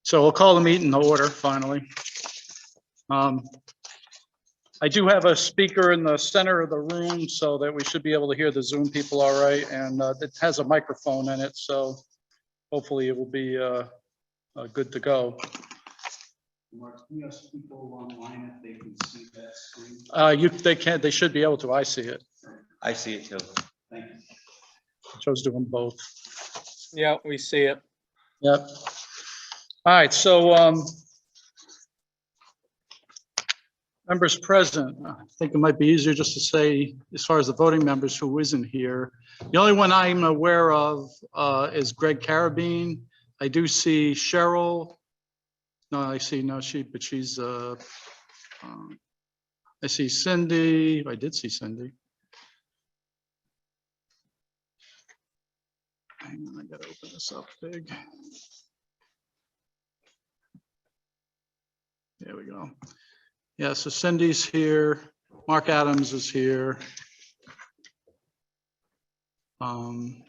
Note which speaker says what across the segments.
Speaker 1: So we'll call the meeting to order finally. I do have a speaker in the center of the room so that we should be able to hear the Zoom people all right. And it has a microphone in it, so hopefully it will be good to go. Mark, can you ask people online if they can see that screen? They should be able to. I see it.
Speaker 2: I see it too.
Speaker 1: Thank you. Joe's doing both.
Speaker 3: Yeah, we see it.
Speaker 1: Yep. All right, so members present, I think it might be easier just to say, as far as the voting members who isn't here. The only one I'm aware of is Greg Carabine. I do see Cheryl. No, I see no sheep, but she's, I see Cindy. I did see Cindy. Hang on, I gotta open this up big. There we go. Yeah, so Cindy's here. Mark Adams is here. And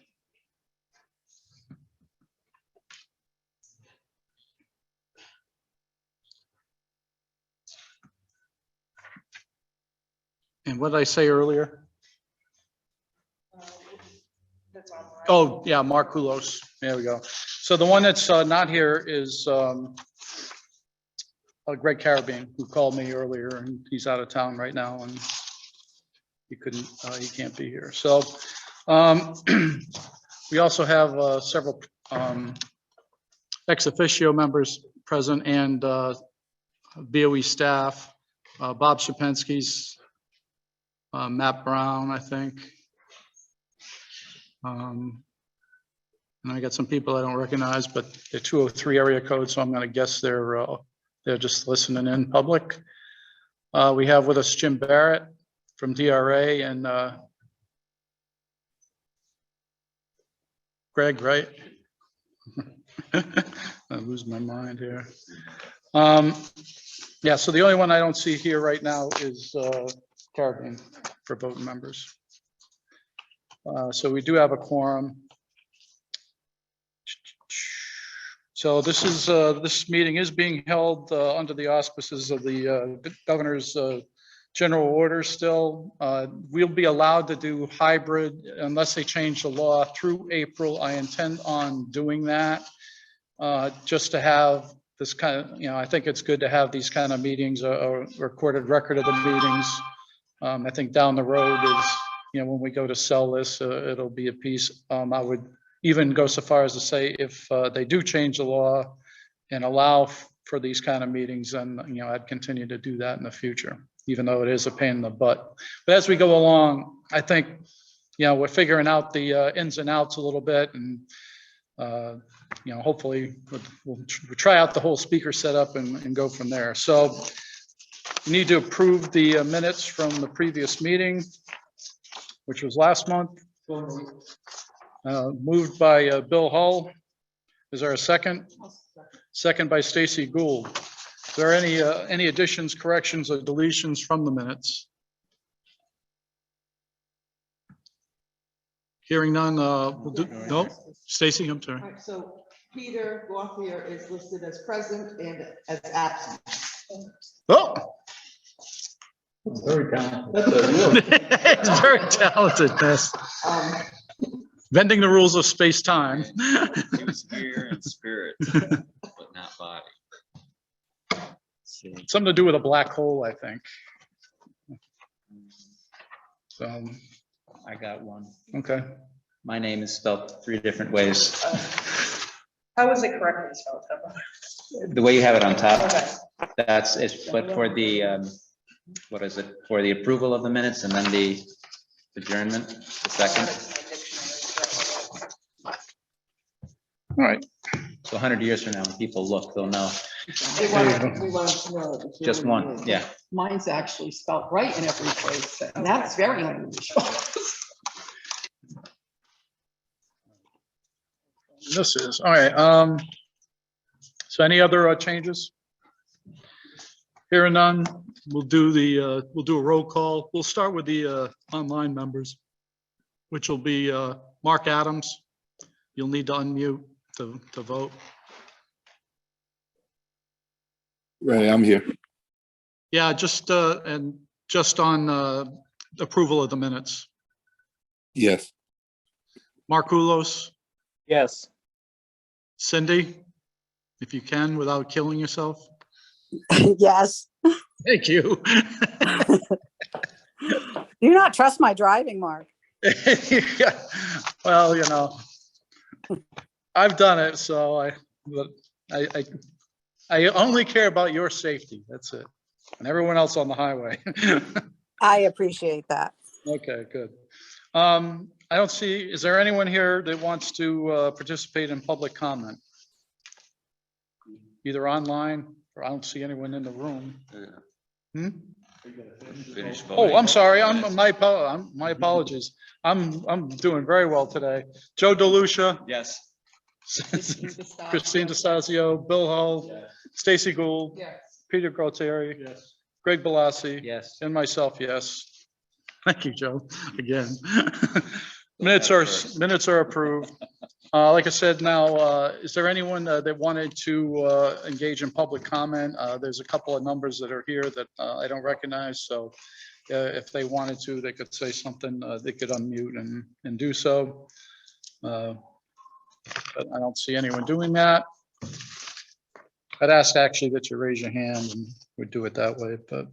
Speaker 1: what did I say earlier? Oh, yeah, Mark Kulos. There we go. So the one that's not here is Greg Carabine, who called me earlier, and he's out of town right now, and he can't be here. So we also have several ex officio members present and BOE staff. Bob Shapinsky's, Matt Brown, I think. And I got some people I don't recognize, but they're 203 area code, so I'm going to guess they're just listening in public. We have with us Jim Barrett from DRA and Greg, right? I lose my mind here. Yeah, so the only one I don't see here right now is Carabine for voting members. So we do have a quorum. So this meeting is being held under the auspices of the governor's general order still. We'll be allowed to do hybrid unless they change the law through April. I intend on doing that just to have this kind of, I think it's good to have these kind of meetings, a recorded record of the meetings. I think down the road is, when we go to sell this, it'll be a piece. I would even go so far as to say if they do change the law and allow for these kind of meetings, then I'd continue to do that in the future, even though it is a pain in the butt. But as we go along, I think we're figuring out the ins and outs a little bit, and hopefully we'll try out the whole speaker setup and go from there. So we need to approve the minutes from the previous meeting, which was last month. Moved by Bill Hull. Is there a second? Second by Stacy Gould. Is there any additions, corrections, or deletions from the minutes? Hearing none, we'll do, no, Stacy, I'm sorry.
Speaker 4: All right, so Peter Gauthier is listed as present and as absent.
Speaker 1: Oh.
Speaker 5: Very talented.
Speaker 1: It's very talented, yes. Bending the rules of space-time.
Speaker 2: He was here in spirit, but not body.
Speaker 1: Something to do with a black hole, I think. So,
Speaker 2: I got one.
Speaker 1: okay.
Speaker 2: My name is spelled 3 different ways.
Speaker 6: How is it correctly spelled?
Speaker 2: The way you have it on top,
Speaker 6: Okay.
Speaker 2: that's it. But for the, what is it? For the approval of the minutes and then the adjournment, the second.
Speaker 1: All right.
Speaker 2: So 100 years from now, when people look, they'll know.
Speaker 4: We wanted to know that
Speaker 2: Just one, yeah.
Speaker 4: Mine's actually spelled right in every place, and that's very unusual.
Speaker 1: This is, all right. So any other changes? Hearing none, we'll do a roll call. We'll start with the online members, which will be Mark Adams. You'll need to unmute to vote.
Speaker 5: Ray, I'm here.
Speaker 1: Yeah, just, and just on approval of the minutes.
Speaker 5: Yes.
Speaker 1: Markulos,
Speaker 3: Yes.
Speaker 1: Cindy, if you can, without killing yourself.
Speaker 7: Yes.
Speaker 1: Thank you.
Speaker 7: Do not trust my driving, Mark.
Speaker 1: Yeah, well, you know, I've done it, so but I only care about your safety. That's it. And everyone else on the highway.
Speaker 7: I appreciate that.
Speaker 1: Okay, good. I don't see, is there anyone here that wants to participate in public comment? Either online, or I don't see anyone in the room. Hmm?
Speaker 2: Finish
Speaker 1: Oh,
Speaker 2: voting.
Speaker 1: I'm sorry. My apologies. I'm doing very well today. Joe DeLucia,
Speaker 2: Yes.
Speaker 1: Christine DeStazio, Bill Hull, Stacy Gould,
Speaker 4: Yes.
Speaker 1: Peter Grotteri, Greg Balassi,
Speaker 2: Yes.
Speaker 1: and myself, yes. Thank you, Joe, again. Minutes are approved. Like I said, now, is there anyone that wanted to engage in public comment? There's a couple of numbers that are here that I don't recognize, so if they wanted to, they could say something, they could unmute and do so. But I don't see anyone doing that. I'd ask actually that you raise your hand and we'd do it that way, but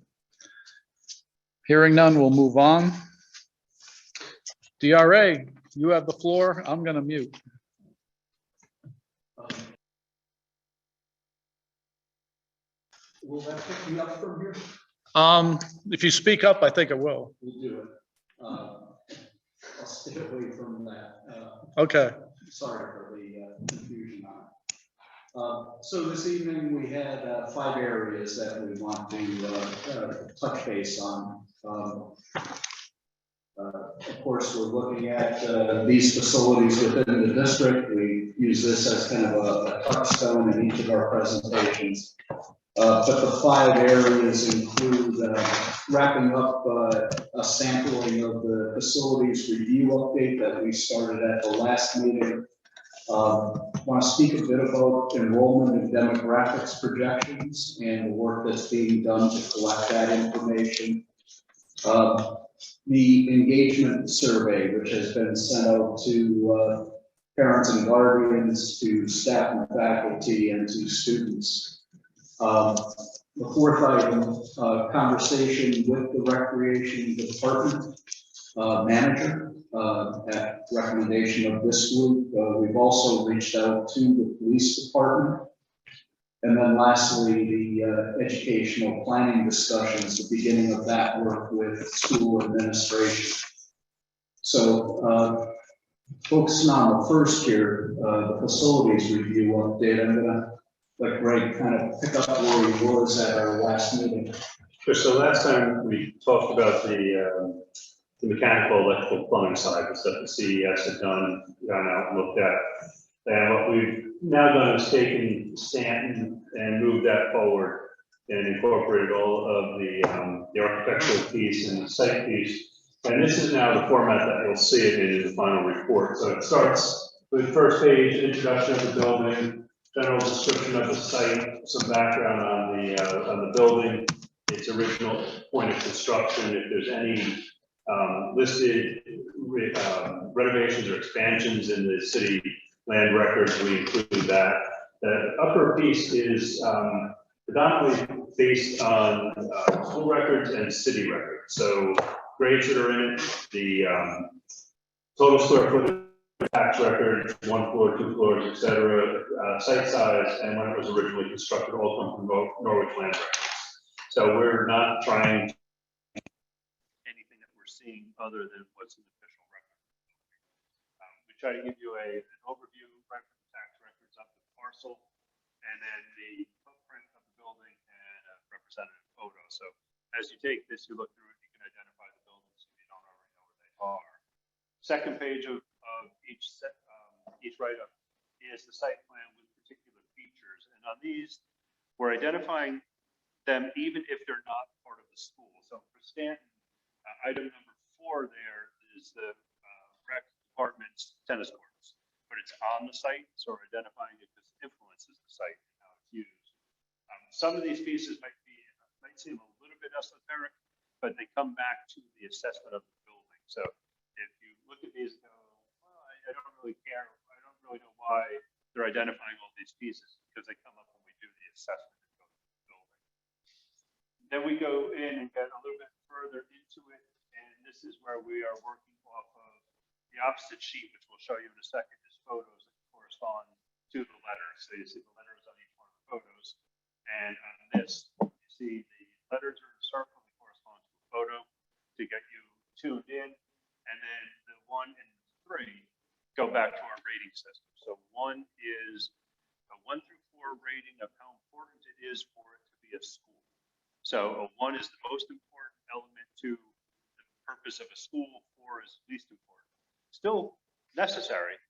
Speaker 1: hearing none, we'll move on. DRA, you have the floor. I'm going to mute.
Speaker 8: Will that pick me up from here?
Speaker 1: If you speak up, I think it will.
Speaker 8: We'll do it. I'll stay away from that.
Speaker 1: Okay.
Speaker 8: Sorry for the confusion on it. So this evening, we had 5 areas that we want to touch base on. Of course, we're looking at these facilities within the district. We use this as kind of a touchstone in each of our presentations. But the 5 areas include wrapping up a sampling of the facilities review update that we started at the last meeting. Want to speak a bit about enrollment and demographics projections and the work that's being done to collect that information. The engagement survey, which has been sent out to parents and guardians, to staff and faculty, and to students. The 4th item, conversation with the recreation department manager at recommendation of this group. We've also reached out to the police department. And then lastly, the educational planning discussions, the beginning of that work with school administration. So focusing on the first here, the facilities review update, I'm gonna let Greg kind of pick up where he was at our last meeting.
Speaker 9: Sure. So last time we talked about the mechanical, electrical, plumbing side, the stuff the CES had gone out and looked at. And what we've now done is taken Stanton and moved that forward and incorporated all of the architectural piece and the site piece. And this is now the format that you'll see it in the final report. So it starts with first page, introduction of the building, general description of the site, some background on the building, its original point of construction, if there's any listed renovations or expansions in the city land records, we include that. The upper piece is predominantly based on school records and city records. So grades that are in it, the total square footage, tax record, 1 floor, 2 floors, etc., site size, and when it was originally constructed, all come from Norwich land records. So we're not trying anything that we're seeing other than what's in the official record. We try to give you an overview right from the tax records up to the parcel, and then the footprint of the building and a representative photo. So as you take this, you look through it, you can identify the buildings if you don't already know where they are. Second page of each write-up is the site plan with particular features, and on these, we're identifying them even if they're not part of the school. So for Stanton, item number 4 there is the rec department's tennis courts, but it's on the site, so we're identifying it because it influences the site and how it's used. some of these pieces might seem a little bit esoteric, but they come back to the assessment of the building. So if you look at these and go, well, I don't really care. I don't really know why they're identifying all these pieces, because they come up when we do the assessment of the building. Then we go in and get a little bit further into it. And this is where we are working off of the opposite sheet, which we'll show you in a second, is photos that correspond to the letters. So you see the letters on each one of the photos. And on this, you see the letters are in a circle that correspond to a photo to get you tuned in. And then the 1 and 3 go back to our rating system. So 1 is a 1 through 4 rating of how important it is for it to be a school. So a 1 is the most important element to the purpose of a school, 4 is least important. Still necessary,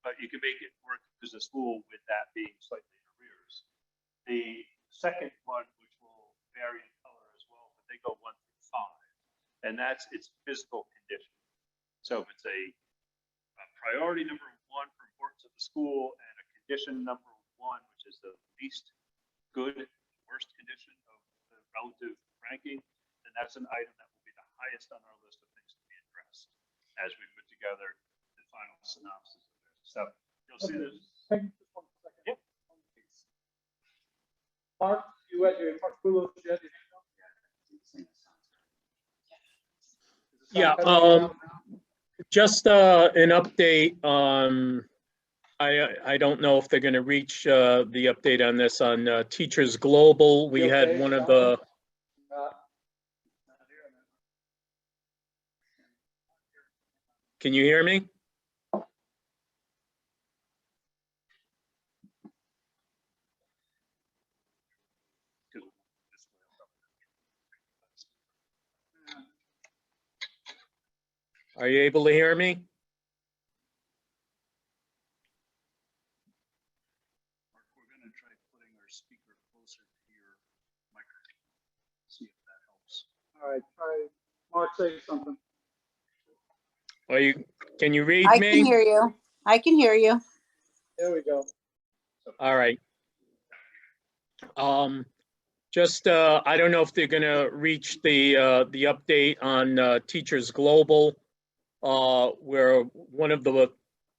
Speaker 9: but you can make it work as a school with that being slightly in arrears. The second one, which will vary in color as well, but they go 1 through 5, and that's its physical condition. So if it's a priority number 1 for importance of the school and a condition number 1, which is the least good, worst condition of the relative ranking, then that's an item that will be the highest on our list of things to be addressed as we put together the final synopsis of this. So you'll see this. Yep.
Speaker 3: Mark, you had your, Mark Bulos, you had your hand up? Yeah, just an update. I don't know if they're going to reach the update on this on Teachers Global. We had one of the. Can you hear me? Are you able to hear me?
Speaker 9: We're going to try putting our speaker closer to your microphone. See if that helps.
Speaker 3: All right, try, Mark, say something.
Speaker 7: Can you read I me? can hear you. I can hear you.
Speaker 3: There we go.
Speaker 7: All right. Just, I don't know if they're gonna reach the update on Teachers Global, where one of the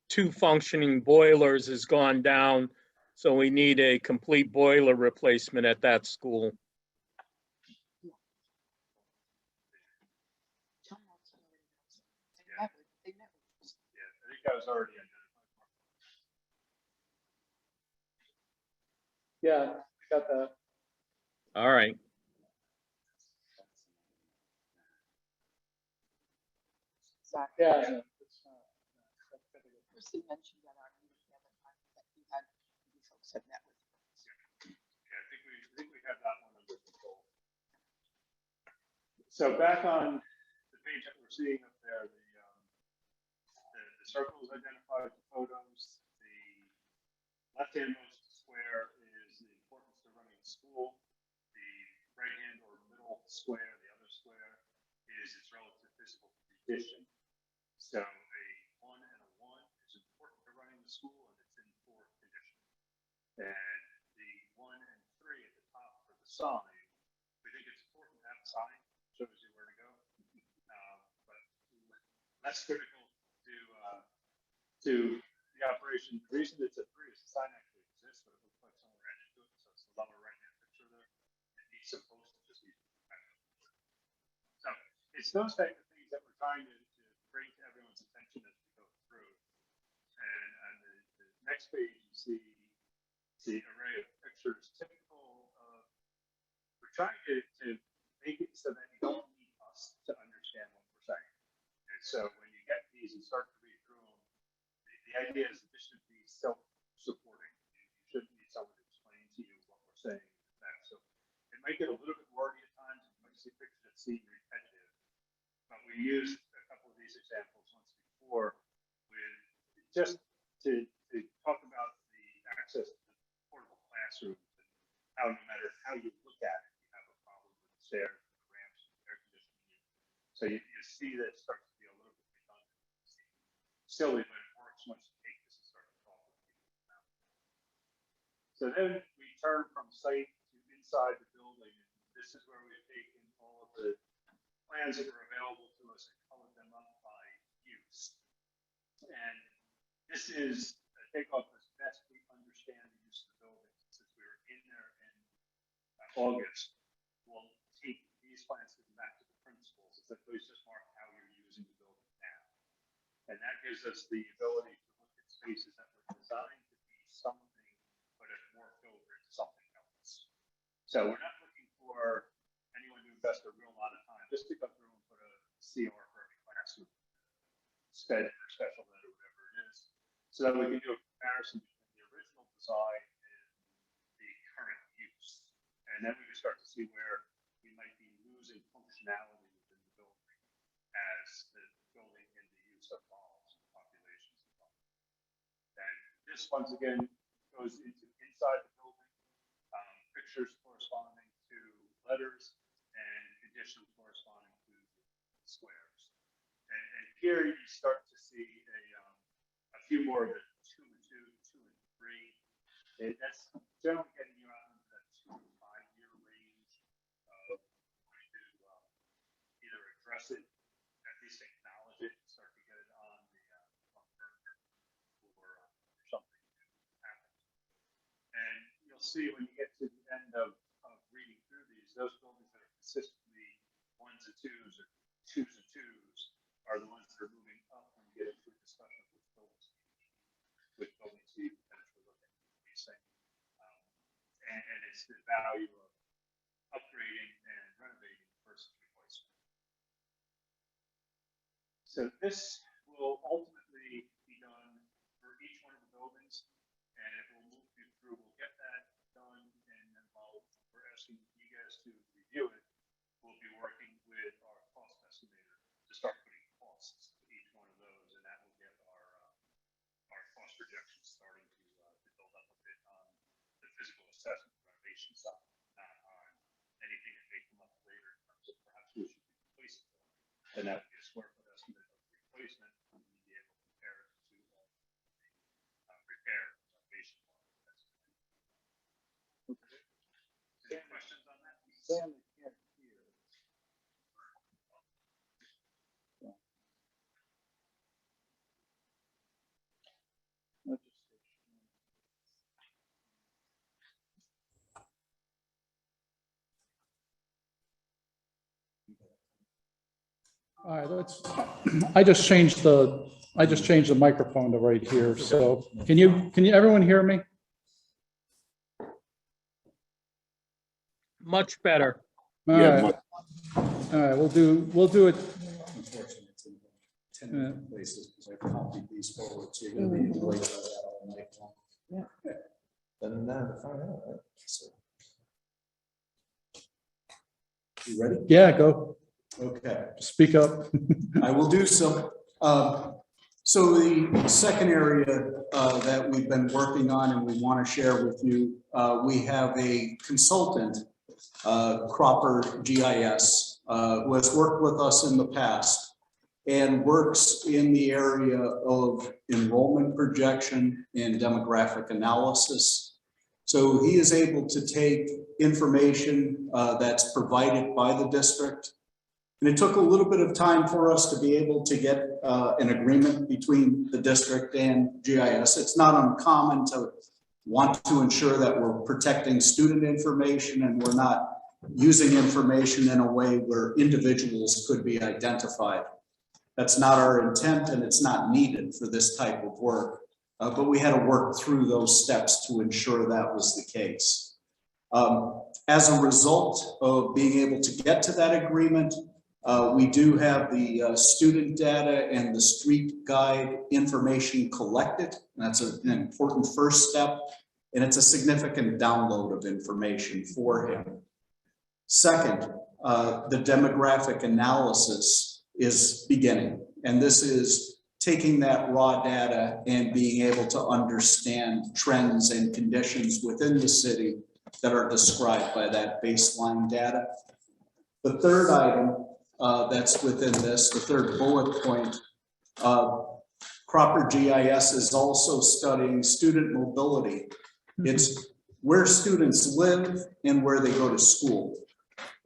Speaker 7: 2 functioning boilers has gone down. So we need a complete boiler replacement at that school.
Speaker 9: Yeah, I think that was already identified.
Speaker 3: Yeah, got that.
Speaker 7: All right.
Speaker 3: Yeah.
Speaker 4: Chrissy mentioned at our meeting the other time that you had, you folks had met with.
Speaker 9: Yeah, I think we have that one under control. So back on the page that we're seeing up there, the circles identify the photos. The left-handmost square is the importance of running a school. The right-hand or middle square, the other square, is its relative physical condition. So a 1 and a 1 is important to running the school, and it's in poor condition. And the 1 and 3 at the top for the sign, we think it's important to have a sign, shows you where to go. But less critical to the operation. The reason it's a 3 is the sign actually exists, but it looks like someone ran into it. So it's the lower right-hand picture there. It needs some posts to just use it. So it's those type of things that we're trying to bring to everyone's attention as we go through. And on the next page, you see the array of pictures typical of, we're trying to make it so that you don't need us to understand what we're saying. And so when you get these and start to read through them, the idea is that this should be self-supporting. You shouldn't need someone to explain to you what we're saying. So it might get a little bit wordy at times. You might see pictures that seem repetitive. But we used a couple of these examples once before with just to talk about the access to the portable classrooms and how no matter how you look at it, you have a problem with the stairs, the ramps, the air conditioning. So you see that it starts to be a little bit redundant. Silly, but it works once you take this and start to talk with people about it. So then we turn from site to inside the building. This is where we've taken all of the plans that were available to us and colored them up by use. And this is a takeoff as best we understand the use of the building. Since we were in there in August, we'll take these plans to back to the principals. It's like, please just mark how you're using the building now. And that gives us the ability to look at spaces that were designed to be something, but have morphed over into something else. So we're not looking for anyone to invest a real lot of time, just to go through and put a CR for every classroom, SPED or special ed or whatever it is, so that we can do a comparison between the original design and the current use. And then we can start to see where we might be losing functionality within the building as the building and the use evolves, populations evolve. And this, once again, goes into inside the building, pictures corresponding to letters and conditions corresponding to squares. And here you start to see a few more of the 2 and 2, 2 and 3. And that's generally getting you out into that 2 to 5 year range of trying to either address it, at least acknowledge it, and start to get it on the burner or something to happen. And you'll see when you get to the end of reading through these, those buildings that are consistently 1s and 2s or 2s and 2s are the ones that are moving up when you get into a discussion of which buildings you potentially look at these things. And it's the value of upgrading and renovating versus replacement. So this will ultimately be done for each one of the buildings, and it will move you through. We'll get that done, and then while we're asking you guys to review it, we'll be working with our cost estimator to start putting costs to each one of those, and that will get our cost projections starting to build up a bit on the physical assessment renovation side, not on anything that may come up later in terms of perhaps we should be replacing it. And that would be a square foot estimate of replacement, and we'd be able to compare it to the repair renovation. Any questions on that? Sam can't hear.
Speaker 1: All right, I just changed the microphone to right here. So can you, everyone hear me?
Speaker 7: Much better.
Speaker 1: All right. All right, we'll do it.
Speaker 8: Unfortunately, it's in 10 different places because I copied these forward, so you're gonna be delayed by that all night long.
Speaker 4: Yeah.
Speaker 8: Then to find out, right? So. You ready?
Speaker 1: Yeah, go
Speaker 8: Okay.
Speaker 1: speak up.
Speaker 8: I will do so. So the second area that we've been working on and we want to share with you, we have a consultant, Cropper GIS, who has worked with us in the past and works in the area of enrollment projection and demographic analysis. So he is able to take information that's provided by the district. And it took a little bit of time for us to be able to get an agreement between the district and GIS. It's not uncommon to want to ensure that we're protecting student information and we're not using information in a way where individuals could be identified. That's not our intent and it's not needed for this type of work. But we had to work through those steps to ensure that was the case. As a result of being able to get to that agreement, we do have the student data and the street guide information collected. That's an important first step, and it's a significant download of information for him. Second, the demographic analysis is beginning, and this is taking that raw data and being able to understand trends and conditions within the city that are described by that baseline data. The third item that's within this, the third bullet point, Cropper GIS is also studying student mobility. It's where students live and where they go to school.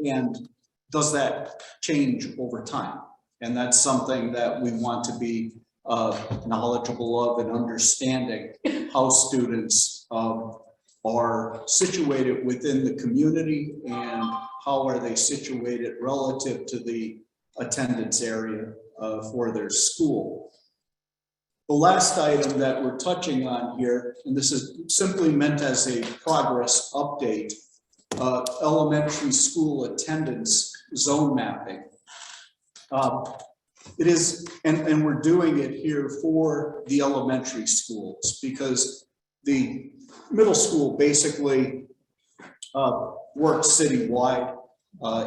Speaker 8: And does that change over time? And that's something that we want to be knowledgeable of and understanding how students are situated within the community and how are they situated relative to the attendance area for their school. The last item that we're touching on here, and this is simply meant as a progress update, elementary school attendance zone mapping. It is, and we're doing it here for the elementary schools because the middle school basically works citywide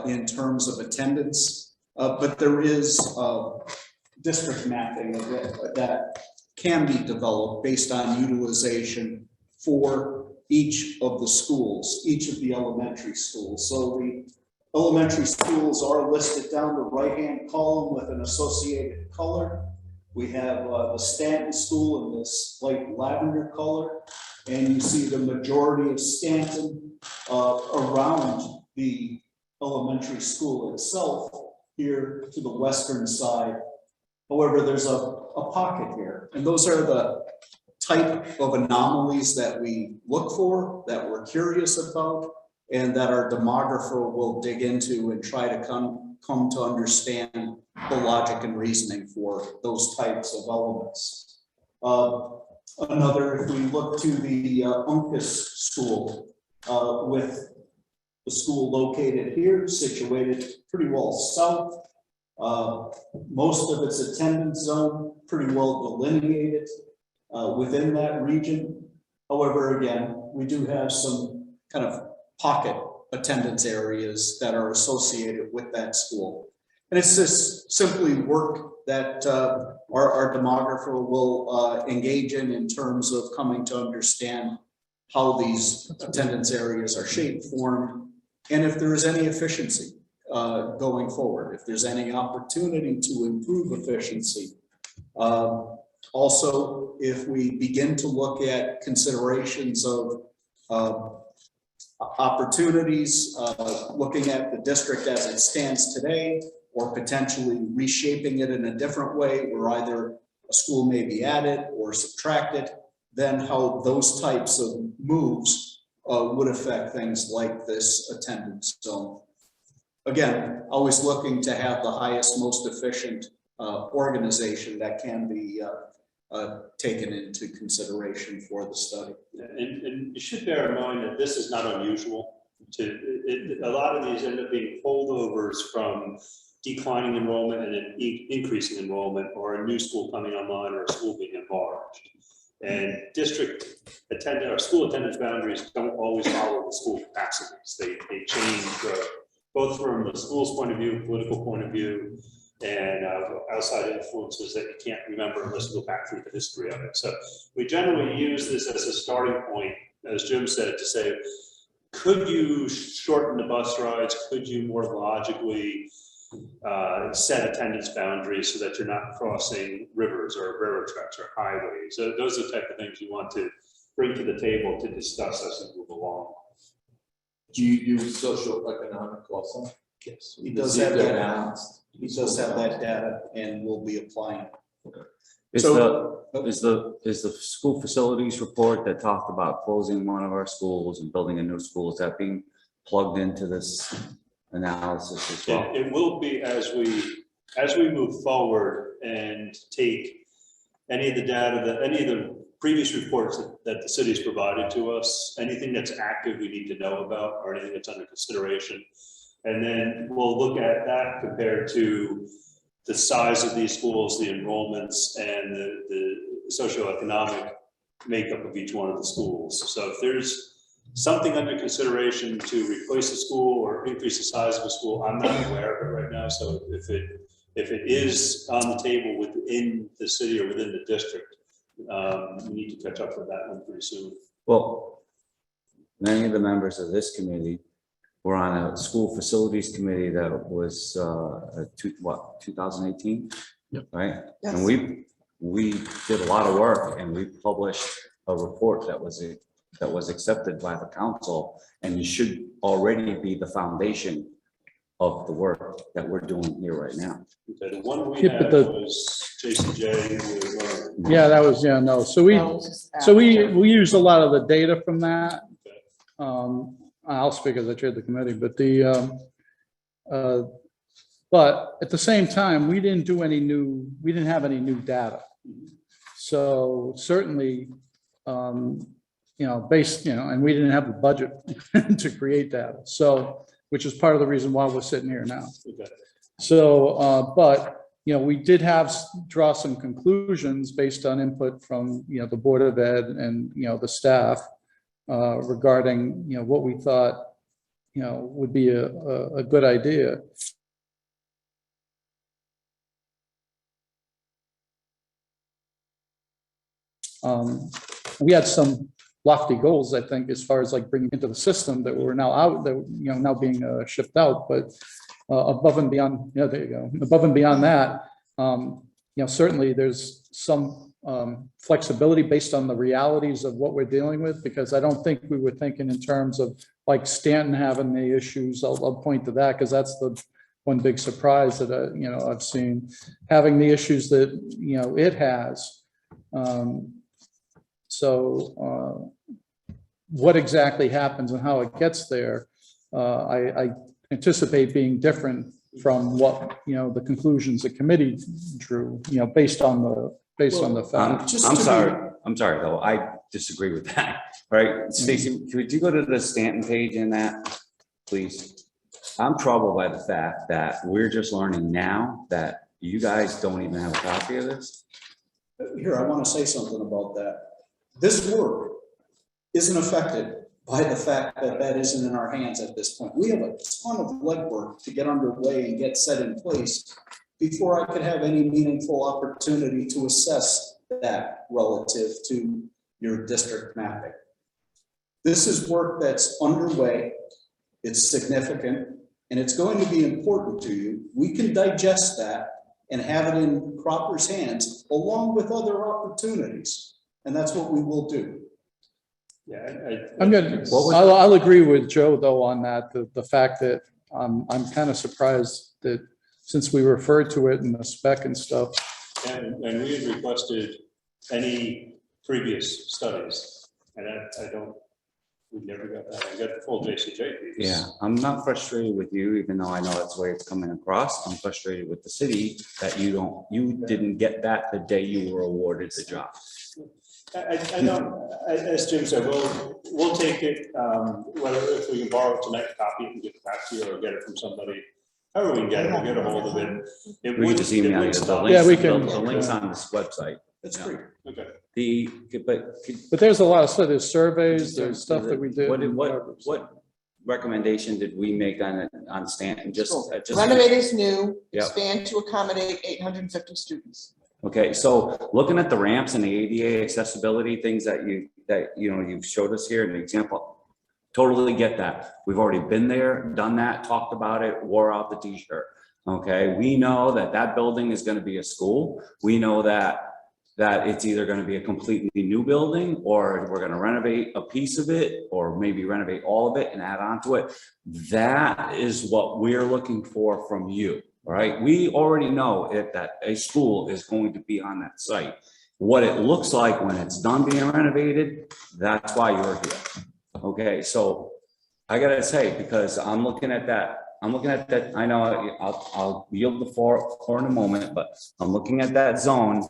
Speaker 8: in terms of attendance, but there is district mapping of it that can be developed based on utilization for each of the schools, each of the elementary schools. So the elementary schools are listed down the right-hand column with an associated color. We have the Stanton School in this light lavender color, and you see the majority of Stanton around the elementary school itself here to the western side. However, there's a pocket here, and those are the type of anomalies that we look for, that we're curious about, and that our demographer will dig into and try to come to understand the logic and reasoning for those types of elements. Another, if we look to the Uncas School, with the school located here, situated pretty well south, most of its attendance zone pretty well delineated within that region. However, again, we do have some kind of pocket attendance areas that are associated with that school. And it's just simply work that our demographer will engage in terms of coming to understand how these attendance areas are shaped, formed, and if there is any efficiency going forward, if there's any opportunity to improve efficiency. Also, if we begin to look at considerations of opportunities, looking at the district as it stands today, or potentially reshaping it in a different way where either a school may be added or subtracted, then how those types of moves would affect things like this attendance zone. Again, always looking to have the highest, most efficient organization that can be taken into consideration for the study.
Speaker 9: And you should bear in mind that this is not unusual. A lot of these end up being holdovers from declining enrollment and an increasing enrollment, or a new school coming online, or a school being enlarged. And district attendance or school attendance boundaries don't always follow the school capacities. They change both from the school's point of view, political point of view, and outside influences that you can't remember unless you go back through the history of it. So we generally use this as a starting point, as Jim said, to say, could you shorten the bus rides? Could you more logically set attendance boundaries so that you're not crossing rivers or railroad tracks or highways? So those are the type of things you want to bring to the table to discuss as we move along.
Speaker 5: Do you do socioeconomic also?
Speaker 8: Yes, he does have that. He does have that data, and we'll be applying.
Speaker 10: Is
Speaker 8: So-
Speaker 10: the school facilities report that talked about closing one of our schools and building a new school, is that being plugged into this analysis as well?
Speaker 9: It will be as we move forward and take any of the data, any of the previous reports that the city's provided to us, anything that's active we need to know about, or anything that's under consideration. And then we'll look at that compared to the size of these schools, the enrollments, and the socioeconomic makeup of each one of the schools. So if there's something under consideration to replace a school or increase the size of a school, I'm not aware of it right now. So if it is on the table within the city or within the district, we need to catch up with that one pretty soon.
Speaker 10: Well, many of the members of this committee were on a school facilities committee that was 2018, right?
Speaker 4: Yes.
Speaker 10: And we did a lot of work, and we published a report that was that was accepted by the council, and it should already be the foundation of the work that we're doing here right now.
Speaker 9: Okay, the one we
Speaker 1: Yeah, but
Speaker 9: had
Speaker 1: the-
Speaker 9: was JCJ.
Speaker 1: Yeah, that was, yeah, no, so we used a lot of the data from that. I'll speak as I chair the committee, but but at the same time, we didn't have any new data. So certainly, and we didn't have the budget to create data. So, which is part of the reason why we're sitting here now.
Speaker 9: Okay.
Speaker 1: So, but, we did draw some conclusions based on input from, the Board of Ed and, the staff regarding, what we thought, would be a good idea. We had some lofty goals, I think, as far as like bringing into the system that were now out, that, now being shipped out, but above and beyond, there you go, above and beyond that, certainly there's some flexibility based on the realities of what we're dealing with, because I don't think we were thinking in terms of like Stanton having the issues. I'll point to that because that's the one big surprise that I've seen, having the issues that it has. So what exactly happens and how it gets there, I anticipate being different from what the conclusions the committee drew, based on the fact.
Speaker 10: I'm sorry though, I disagree with that, right? Stacy, could you go to the Stanton page in that, please? I'm troubled by the fact that we're just learning now that you guys don't even have a copy of this.
Speaker 8: Here, I want to say something about that. This work isn't affected by the fact that that isn't in our hands at this point. We have a ton of legwork to get underway and get set in place before I could have any meaningful opportunity to assess that relative to your district mapping. This is work that's underway, it's significant, and it's going to be important to you. We can digest that and have it in Cropper's hands along with other opportunities. And that's what we will do.
Speaker 9: Yeah.
Speaker 1: I'll agree with Joe though on that, the fact that I'm kind of surprised that since we referred to it in the spec and stuff.
Speaker 9: And we had requested any previous studies, and we never got that. I got the full JCJ piece.
Speaker 10: Yeah, I'm not frustrated with you, even though I know that's the way it's coming across. I'm frustrated with the city that you didn't get that the day you were awarded the job.
Speaker 9: I don't, as Jim said, we'll take it, whether if we can borrow tonight, copy it and get it back to you, or get it from somebody. However we can get it, we'll get a hold of it.
Speaker 10: We can just email you the links.
Speaker 1: Yeah, we can.
Speaker 10: The links on this website.
Speaker 8: That's great.
Speaker 9: Okay.
Speaker 10: But
Speaker 1: there's a lot of stuff, there's surveys, there's stuff that we did.
Speaker 10: What recommendation did we make on Stanton? Just
Speaker 4: Renovate is new,
Speaker 10: Yep.
Speaker 4: expand to accommodate 850 students.
Speaker 10: Okay, so looking at the ramps and the ADA accessibility things that you've showed us here, an example, totally get that. We've already been there, done that, talked about it, wore out the t-shirt. Okay, we know that building is going to be a school. We know that it's either going to be a completely new building, or we're going to renovate a piece of it, or maybe renovate all of it and add on to it. That is what we're looking for from you. All right, we already know that a school is going to be on that site. What it looks like when it's done being renovated, that's why you're here. Okay, so I gotta say, because I'm looking at that, I know I'll yield the floor in a moment, but I'm looking at that zone.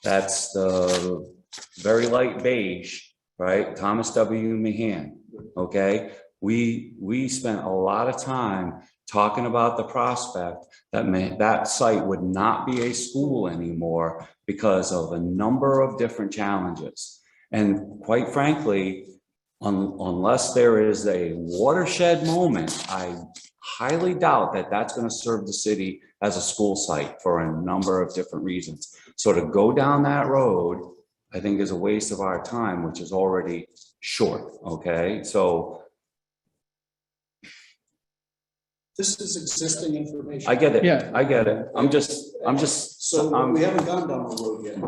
Speaker 10: That's the very light beige, right? Thomas W. Mahan, okay? We spent a lot of time talking about the prospect that site would not be a school anymore because of a number of different challenges. And quite frankly, unless there is a watershed moment, I highly doubt that that's going to serve the city as a school site for a number of different reasons. So to go down that road, I think is a waste of our time, which is already short, okay? So
Speaker 8: This is existing information.
Speaker 10: I get it.
Speaker 1: Yeah.
Speaker 10: I get it. I'm just.
Speaker 8: So we haven't gone down the road yet.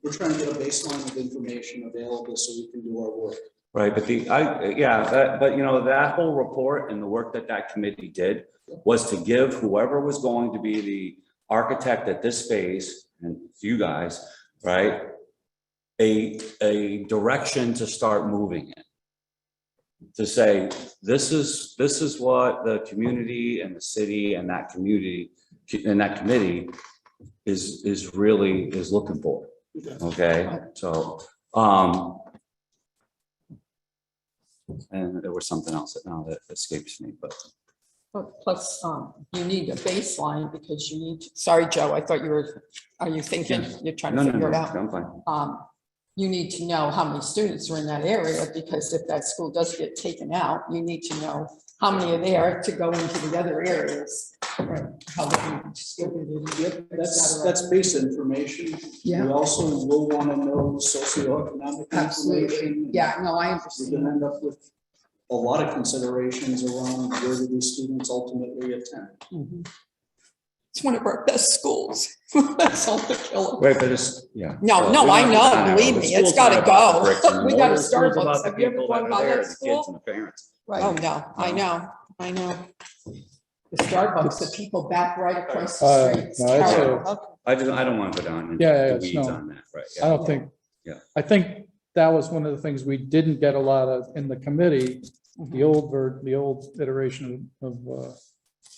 Speaker 8: We're trying to get a baseline of information available so we can do our work.
Speaker 10: Right, but but you know, that whole report and the work that that committee did was to give whoever was going to be the architect at this phase, and you guys, right? A direction to start moving in. To say, this is what the community and the city and that community and that committee is really looking for. Okay, so, and there was something else that now that escapes me, but.
Speaker 11: Plus, you need a baseline because you need, sorry, Joe, I thought you were, are you thinking, you're trying to
Speaker 10: No,
Speaker 11: figure it out?
Speaker 10: I'm fine.
Speaker 11: You need to know how many students are in that area, because if that school does get taken out, you need to know how many are there to go into the other areas. Right. How they can distribute it,
Speaker 8: Yep,
Speaker 11: et cetera.
Speaker 8: that's base information.
Speaker 11: Yeah.
Speaker 8: We also will want to know socioeconomic
Speaker 11: Absolutely.
Speaker 8: information.
Speaker 11: Yeah, no, I
Speaker 8: We're
Speaker 11: understand.
Speaker 8: gonna end up with a lot of considerations around where do these students ultimately attend.
Speaker 11: Mhm. It's one of our best schools. That's all the killer.
Speaker 10: Wait, but it's, yeah.
Speaker 11: No,
Speaker 10: Well,
Speaker 11: no,
Speaker 10: we're
Speaker 11: I
Speaker 10: not-
Speaker 11: know,
Speaker 10: know,
Speaker 11: believe
Speaker 10: the
Speaker 11: me, it's
Speaker 10: school's not
Speaker 11: gotta
Speaker 10: about the
Speaker 11: go.
Speaker 10: bricks and
Speaker 11: We got a
Speaker 10: mortar, the school's
Speaker 11: Starbucks.
Speaker 10: about the
Speaker 11: Have you ever
Speaker 10: people
Speaker 11: gone
Speaker 10: that
Speaker 11: by
Speaker 10: are there,
Speaker 11: that
Speaker 10: the kids
Speaker 11: school?
Speaker 10: and the parents.
Speaker 11: Oh, no, I know. The Starbucks, the people back right across the street. It's
Speaker 1: no, it's a-
Speaker 11: terrible.
Speaker 10: I don't want to go down
Speaker 1: Yeah,
Speaker 10: into the
Speaker 1: it's
Speaker 10: weeds
Speaker 1: no.
Speaker 10: on that, right?
Speaker 1: I
Speaker 10: Yeah.
Speaker 1: don't think,
Speaker 10: Yeah.
Speaker 1: I think that was one of the things we didn't get a lot of in the committee, the old iteration of the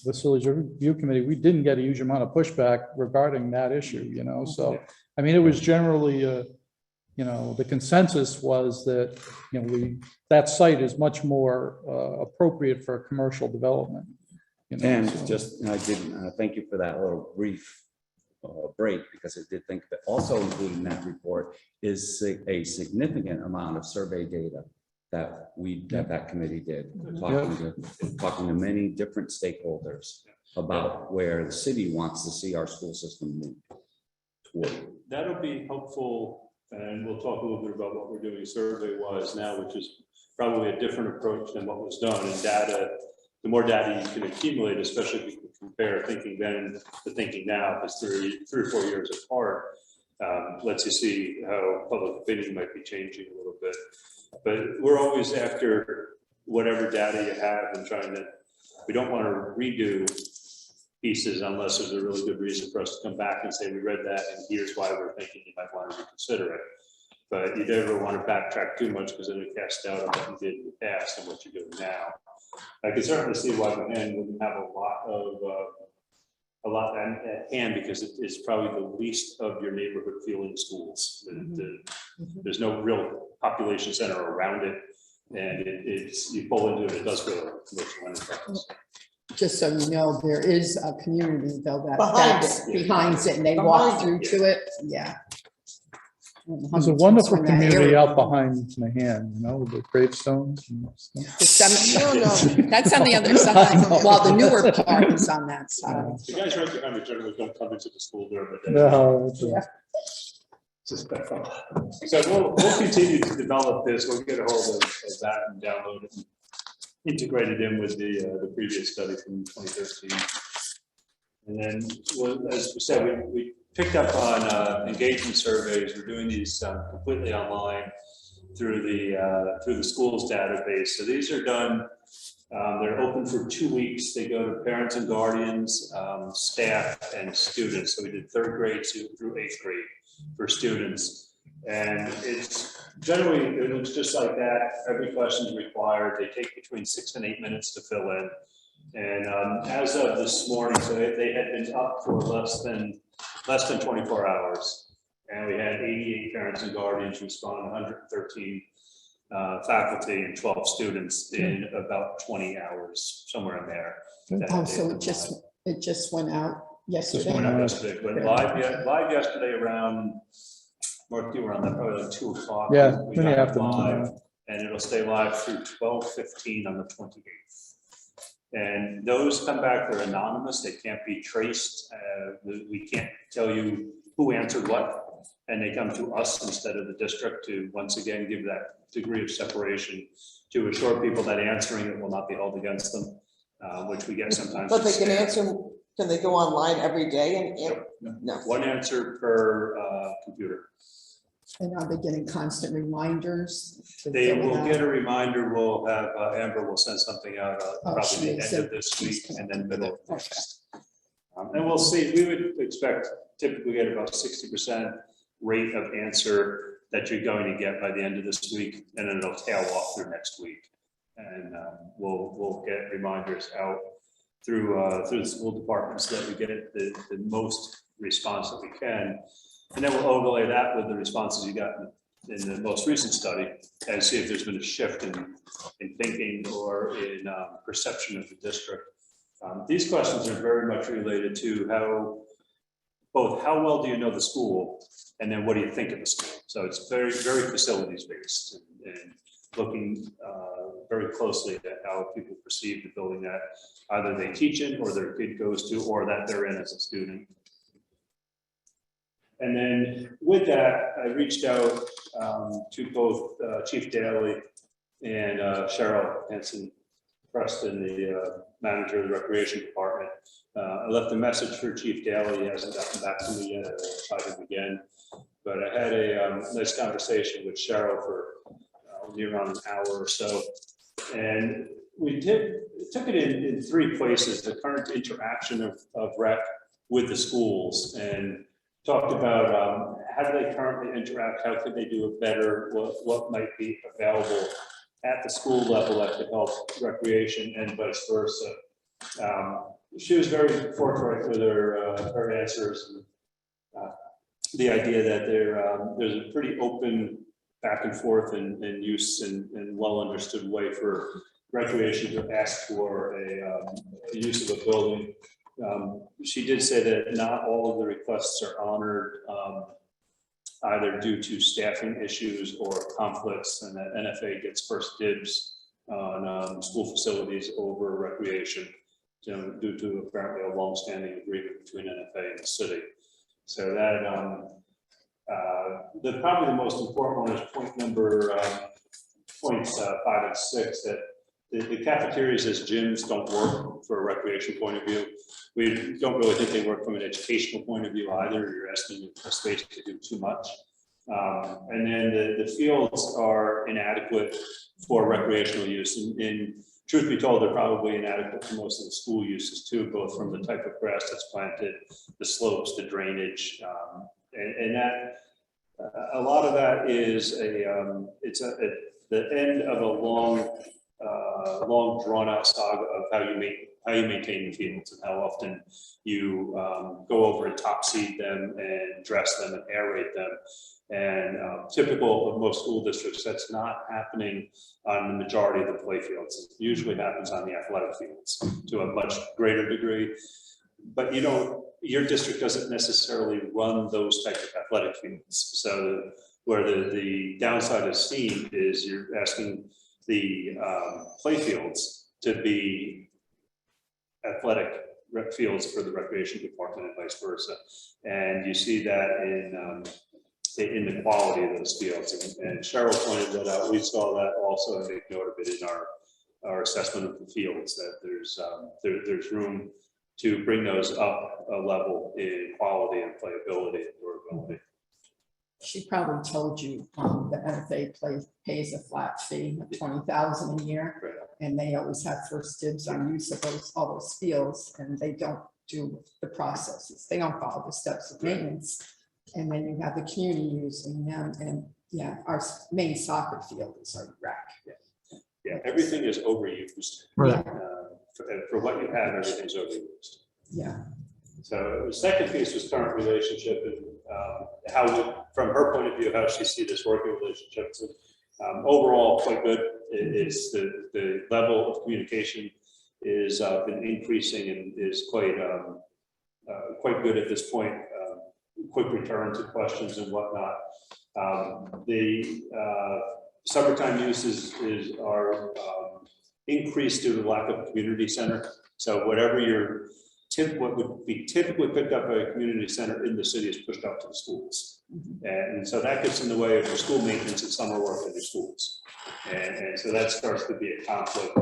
Speaker 1: Facilities Review Committee. We didn't get a huge amount of pushback regarding that issue, you know, so, I mean, it was generally, you know, the consensus was that, you know, that site is much more appropriate for commercial development. You know,
Speaker 10: And
Speaker 1: so-
Speaker 10: just, I did, thank you for that little brief break, because I did think that also included in that report is a significant amount of survey data that that committee did, talking to many different stakeholders about where the city wants to see our school system move toward.
Speaker 9: That'll be helpful, and we'll talk a little bit about what we're doing survey-wise now, which is probably a different approach than what was done. And data, the more data you can accumulate, especially if you can compare thinking then to thinking now, because 3 or 4 years apart, lets you see how public opinion might be changing a little bit. But we're always after whatever data you have and trying to, we don't want to redo pieces unless there's a really good reason for us to come back and say, we read that and here's why we're thinking you might want to reconsider it. But you never want to backtrack too much, because then it casts doubt on what you did in the past and what you're doing now. I can certainly see why Mahan wouldn't have a lot at hand, because it is probably the least of your neighborhood feeling schools. There's no real population center around it, and it's, you pull into it, it does feel like a commercial enterprise.
Speaker 11: Just so you know, there is a community though
Speaker 4: Behind
Speaker 11: that's
Speaker 4: it.
Speaker 11: behind it, and they walk
Speaker 4: Behind
Speaker 11: through to it, yeah.
Speaker 1: There's a wonderful community out behind Mahan, you know, the gravestones and stuff.
Speaker 11: The cemetery,
Speaker 4: No,
Speaker 11: that's on the other side, while the newer part is on that side.
Speaker 9: The guys right behind me generally don't come into the school during the day.
Speaker 1: No, it's a-
Speaker 11: Yeah.
Speaker 9: So we'll continue to develop this. We'll get a hold of that and download it, and integrate it in with the previous study from 2013. And then, well, as we said, we picked up on engagement surveys. We're doing these completely online through the schools database. So these are done. They're open for 2 weeks. They go to parents and guardians, staff, and students. So we did 3rd grade through 8th grade for students. And it's generally, it looks just like that. Every question is required. They take between 6 and 8 minutes to fill in. And as of this morning, so they had been up for less than 24 hours. And we had 88 parents and guardians respond, 113 faculty and 12 students in about 20 hours, somewhere in there.
Speaker 11: Oh, so it just went out yesterday.
Speaker 9: Went up yesterday, went live yesterday around, Mark, you were on that, probably like 2 o'clock.
Speaker 1: Yeah,
Speaker 9: We
Speaker 1: in the
Speaker 9: got it
Speaker 1: afternoon,
Speaker 9: live,
Speaker 1: yeah.
Speaker 9: and it'll stay live through 12:15 on the 28th. And those come back, they're anonymous, they can't be traced. We can't tell you who answered what, and they come to us instead of the district to, once again, give that degree of separation to assure people that answering it will not be held against them, which we get sometimes.
Speaker 4: but they can answer, can they go online every day and, no?
Speaker 9: One answer per computer.
Speaker 11: And are they getting constant reminders? to
Speaker 9: They
Speaker 11: fill it
Speaker 9: will
Speaker 11: out?
Speaker 9: get a reminder. We'll have, Amber will send something out
Speaker 11: Oh, she
Speaker 9: probably the
Speaker 11: is.
Speaker 9: end of this
Speaker 11: She's
Speaker 9: week and
Speaker 11: connected
Speaker 9: then
Speaker 11: with
Speaker 9: middle
Speaker 11: it.
Speaker 9: of next. And we'll see, we would expect typically get about 60% rate of answer that you're going to get by the end of this week, and then it'll tail off through next week. And we'll get reminders out through the school departments that we get the most response that we can. And then we'll overlay that with the responses you got in the most recent study and see if there's been a shift in thinking or in perception of the district. These questions are very much related to both how well do you know the school, and then what do you think of the school? So it's very, very facilities based and looking very closely at how people perceive the building that either they teach in or their kid goes to, or that they're in as a student. And then with that, I reached out to both Chief Daly and Cheryl Henson Preston, the manager of the recreation department. I left a message for Chief Daly. He hasn't gotten back to me yet. I'll try him again. But I had a nice conversation with Cheryl for near on an hour or so. And we took it in three places: the current interaction of rec with the schools, and talked about how do they currently interact, how could they do it better, what might be available at the school level that could help recreation and vice versa. She was very forthright with her answers. And, the idea that there's a pretty open back and forth and use and well understood way for recreation to ask for a use of a building. She did say that not all of the requests are honored, either due to staffing issues or conflicts, and that NFA gets first dibs on school facilities over recreation, due to apparently a long-standing agreement between NFA and the city. So that probably the most important one is point number points 5 and 6, that the cafeterias as gyms don't work for a recreation point of view. We don't really think they work from an educational point of view either. You're asking a space to do too much. And then the fields are inadequate for recreational use. And truth be told, they're probably inadequate for most of the school uses too, both from the type of grass that's planted, the slopes, the drainage, and that a lot of that is the end of a long drawn out saga of how you maintain the fields and how often you go over and top seed them and dress them and aerate them. And typical of most school districts, that's not happening on the majority of the play fields. It usually happens on the athletic fields to a much greater degree. But your district doesn't necessarily run those type of athletic fields. So where the downside is seen is you're asking the play fields to be athletic rec fields for the recreation department and vice versa. And you see that in the quality of those fields. And Cheryl pointed that out. We saw that also and make note of it in our assessment of the fields, that there's room to bring those up a level in quality and playability and durability.
Speaker 11: She probably told you the NFA pays a flat fee of $20,000 a year,
Speaker 9: Right.
Speaker 11: and they always have first dibs on use of all those fields, and they don't do the processes. They don't follow the steps of maintenance. And then you have the community using them, and yeah, our main soccer field is our rec.
Speaker 9: Yeah, everything is overused.
Speaker 11: Right.
Speaker 9: For what you have, everything's overused.
Speaker 11: Yeah.
Speaker 9: So the second piece was current relationship and how, from her point of view, how she sees this working relationship. So, overall, quite good. It's the level of communication is been increasing and is quite good at this point. Quick return to questions and whatnot. The summertime uses are increased due to the lack of a community center. So whatever what would be typically picked up by a community center in the city is pushed out to the schools. And so that gets in the way of your school maintenance and summer work in your schools. And so that starts to be a conflict.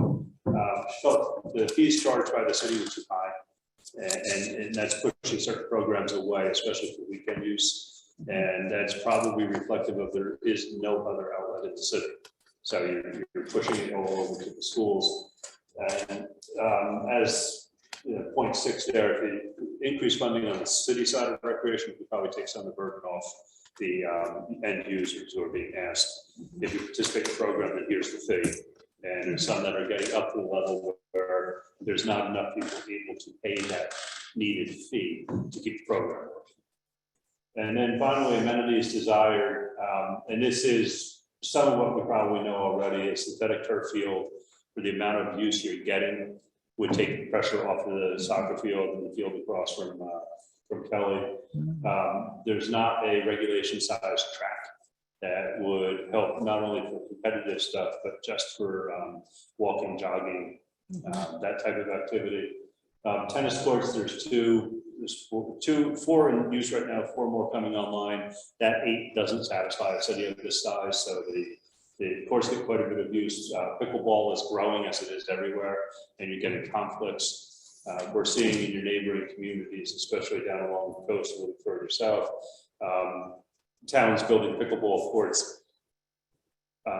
Speaker 9: So the fees charged by the city were too high. And that's pushing certain programs away, especially for weekend use. And that's probably reflective of there is no other outlet in the city. So you're pushing it all over to the schools. And as you know, point 6 there, if you increase funding on the city side of recreation, we probably take some of the burden off the end users who are being asked. If you participate in the program, then here's the fee. And there's some that are getting up to the level where there's not enough people able to pay that needed fee to keep the program working. And then finally, amenities desired, and this is some of what we probably know already, is synthetic turf field for the amount of use you're getting would take the pressure off of the soccer field and the field across from Kelly. There's not a regulation size track that would help not only for competitive stuff, but just for walking, jogging, that type of activity. Tennis courts, there's four in use right now, 4 more coming online. That 8 doesn't satisfy a city of this size, so the courts get quite a bit of use. Pickleball is growing as it is everywhere, and you're getting conflicts. We're seeing in your neighboring communities, especially down along the coast a little further south, towns building pickleball courts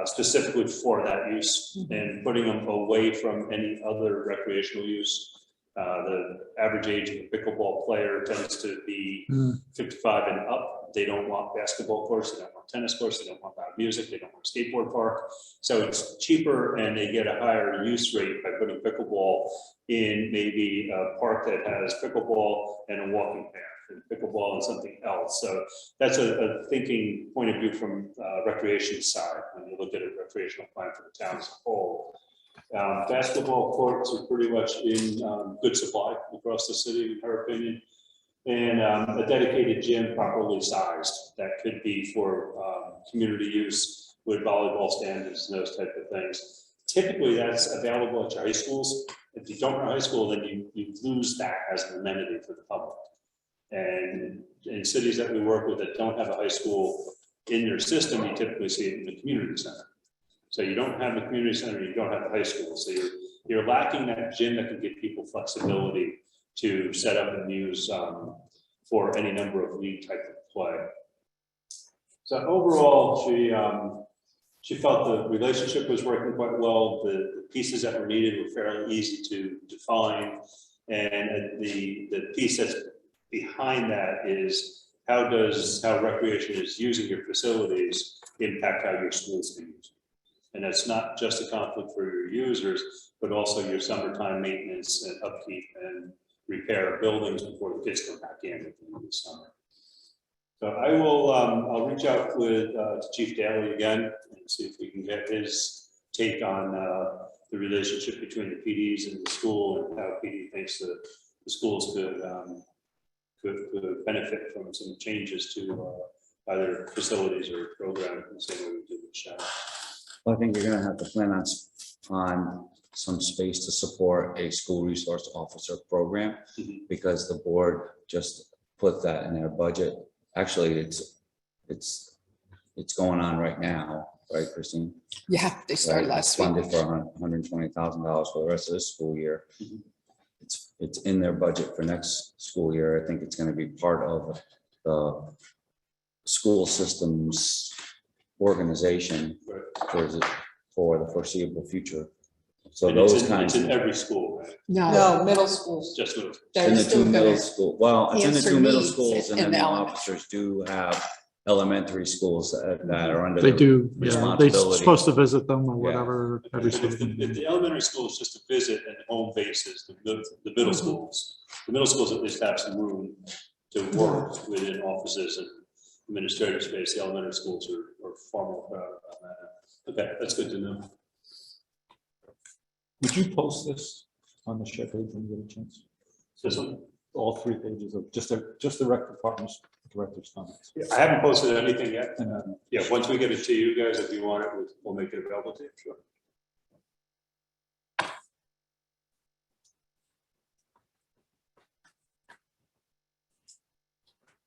Speaker 9: specifically for that use and putting them away from any other recreational use. The average age of a pickleball player tends to be 55 and up. They don't want basketball courts, they don't want tennis courts, they don't want loud music, they don't want a skateboard park. So it's cheaper and they get a higher use rate by putting pickleball in maybe a park that has pickleball and a walking path, and pickleball and something else. So that's a thinking point of view from recreation side when you look at a recreational plan for the town as a whole. Basketball courts are pretty much in good supply across the city, in her opinion. And a dedicated gym properly sized that could be for community use with volleyball standards and those type of things. Typically that's available at your high schools. If you don't have a high school, then you lose that as an amenity for the public. And in cities that we work with that don't have a high school in their system, you typically see it in the community center. So you don't have the community center, you don't have the high school. So you're lacking that gym that can give people flexibility to set up and use for any number of league type of play. So overall, she felt the relationship was working quite well. The pieces that were needed were fairly easy to define. And the piece that's behind that is how recreation is using your facilities impact how your schools can use. And that's not just a conflict for your users, but also your summertime maintenance and upkeep and repair of buildings before the kids come back in the summer. So I will, I'll reach out to Chief Daly again and see if we can get his take on the relationship between the PDs and the school and how PD thinks the schools could benefit from some changes to either facilities or programs in the same way we do with Shadow.
Speaker 10: Well, I think you're gonna have to plan on some space to support a school resource officer program, because the board just put that in their budget. Actually, it's going on right now, right, Christine?
Speaker 11: Yeah, they started
Speaker 10: Right,
Speaker 11: last
Speaker 10: it's
Speaker 11: week.
Speaker 10: funded for $120,000 for the rest of this school year. It's in their budget for next school year. I think it's gonna be part of the school systems organization for the foreseeable future. So
Speaker 9: And
Speaker 10: those
Speaker 9: it's
Speaker 10: kinds
Speaker 9: in
Speaker 10: of,
Speaker 9: every school, right?
Speaker 11: No, middle schools.
Speaker 9: Just those.
Speaker 11: They're
Speaker 10: in the
Speaker 11: still
Speaker 10: 2 middle
Speaker 11: gonna-
Speaker 10: school, well, it's in the
Speaker 11: answer
Speaker 10: 2 middle
Speaker 11: needs
Speaker 10: schools, and
Speaker 11: in
Speaker 10: then
Speaker 11: the
Speaker 10: the
Speaker 11: elementary.
Speaker 10: officers do have elementary schools that are under
Speaker 1: They
Speaker 10: their
Speaker 1: do, yeah, they're
Speaker 10: responsibility.
Speaker 1: supposed to visit them or
Speaker 10: Yeah.
Speaker 1: whatever every so
Speaker 9: If the elementary school is just a visit and home bases, the middle schools. The middle schools at least have some room to work within offices and administrative space. The elementary schools are far more proud about that. Okay, that's good to know.
Speaker 5: Would you post this on the SHARE page when you get a chance?
Speaker 9: This one?
Speaker 5: All 3 pages of just the rec department's director's comments.
Speaker 9: Yeah, I haven't posted anything yet. Yeah, once we get it to you guys, if you want it, we'll make it available to you, sure.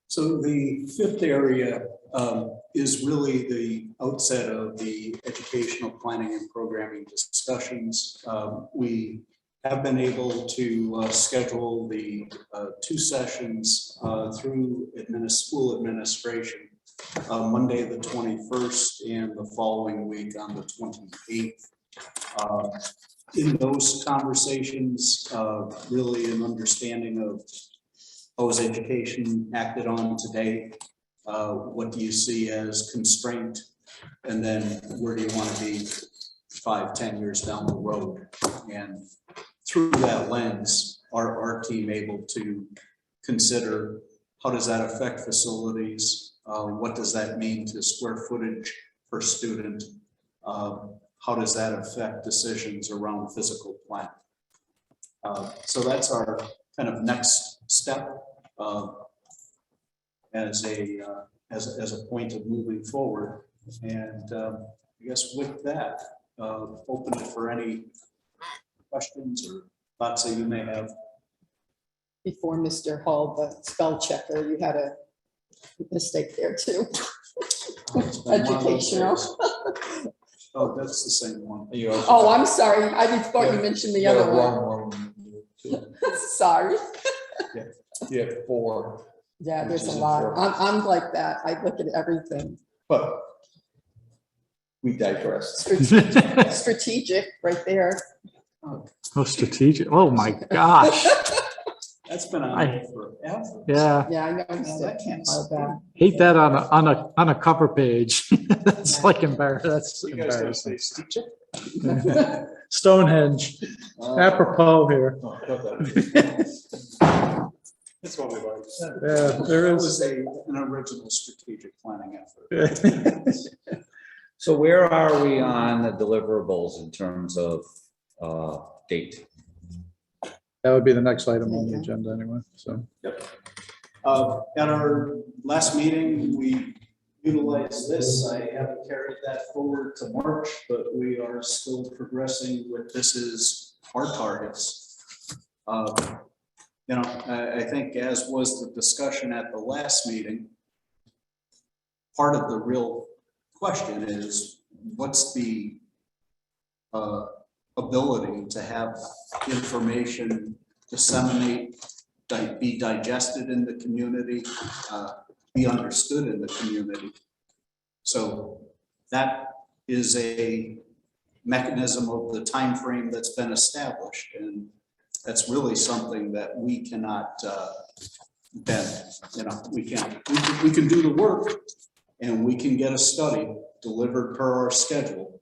Speaker 8: So the 5th area is really the outset of the educational planning and programming discussions. We have been able to schedule the 2 sessions through school administration, Monday, the 21st, and the following week on the 28th. In those conversations, really an understanding of how is education acted on today? What do you see as constraint? And then where do you want to be 5-10 years down the road? And through that lens, are our team able to consider how does that affect facilities? What does that mean to square footage per student? How does that affect decisions around physical plant? So that's our kind of next step as a point of moving forward. And I guess with that, open it for any questions or thoughts that you may have.
Speaker 11: Before Mr. Hall, the spell checker, you had a mistake there too.
Speaker 8: It's been one of those
Speaker 11: Educational.
Speaker 8: days. Oh, that's the same one.
Speaker 11: Oh, I'm sorry. I didn't thought you mentioned the other one. Sorry.
Speaker 5: Yeah, 4.
Speaker 11: Yeah, there's
Speaker 5: Which
Speaker 11: a
Speaker 5: is
Speaker 11: lot.
Speaker 5: important.
Speaker 11: I'm like that. I look at everything.
Speaker 5: But we digress.
Speaker 11: Strategic right there.
Speaker 1: Oh, strategic. Oh, my gosh.
Speaker 8: That's been on there forever.
Speaker 1: Yeah.
Speaker 11: Yeah, I noticed it. About that.
Speaker 1: Hate that on a cover page. That's like embarrassing. That's
Speaker 5: You guys gonna
Speaker 1: embarrassing.
Speaker 5: say teacher?
Speaker 1: Stonehenge, apropos here.
Speaker 5: Oh, got that. That's what we like.
Speaker 1: Yeah, there
Speaker 8: It
Speaker 1: is.
Speaker 8: was an original strategic planning effort.
Speaker 10: So where are we on the deliverables in terms of date?
Speaker 1: That would be the next item on the agenda anyway, so.
Speaker 8: At our last meeting, we utilized this. I haven't carried that forward to March, but we are still progressing with this is our targets. You know, I think as was the discussion at the last meeting, part of the real question is what's the ability to have information disseminate, be digested in the community, be understood in the community. So that is a mechanism of the time frame that's been established, and that's really something that we cannot bend. You know, we can do the work and we can get a study delivered per our schedule,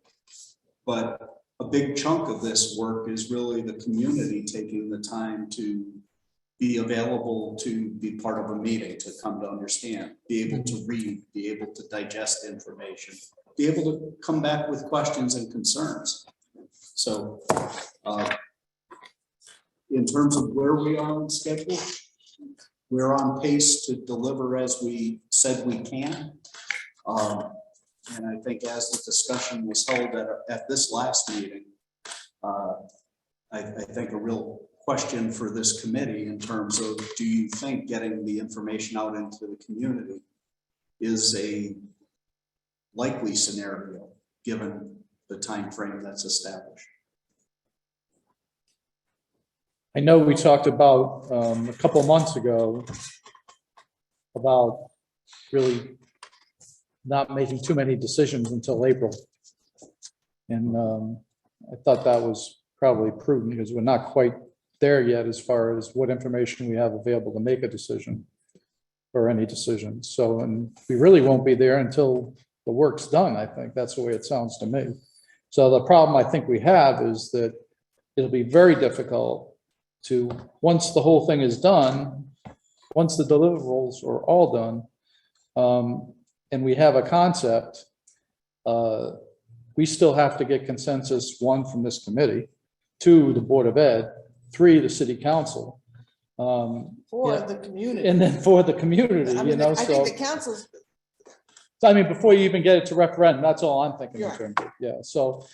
Speaker 8: but a big chunk of this work is really the community taking the time to be available to be part of a meeting, to come to understand, be able to read, be able to digest information, be able to come back with questions and concerns. So in terms of where we are on schedule, we're on pace to deliver as we said we can. And I think as the discussion was held at this last meeting, I think a real question for this committee in terms of, do you think getting the information out into the community is a likely scenario given the time frame that's established?
Speaker 1: I know we talked about a couple months ago about really not making too many decisions until April. And I thought that was probably prudent because we're not quite there yet as far as what information we have available to make a decision or any decision. So, and we really won't be there until the work's done. I think that's the way it sounds to me. So the problem I think we have is that it'll be very difficult to, once the whole thing is done, once the deliverables are all done, and we have a concept, we still have to get consensus, 1, from this committee, 2, the Board of Ed, 3, the City Council.
Speaker 4: For
Speaker 1: Yeah.
Speaker 4: the community.
Speaker 1: And then for the community,
Speaker 4: I
Speaker 1: you
Speaker 4: mean,
Speaker 1: know,
Speaker 4: I
Speaker 1: so.
Speaker 4: think the council's,
Speaker 1: So I mean, before you even get it to referendum, that's all I'm thinking in
Speaker 4: Yeah.
Speaker 1: terms of, yeah, so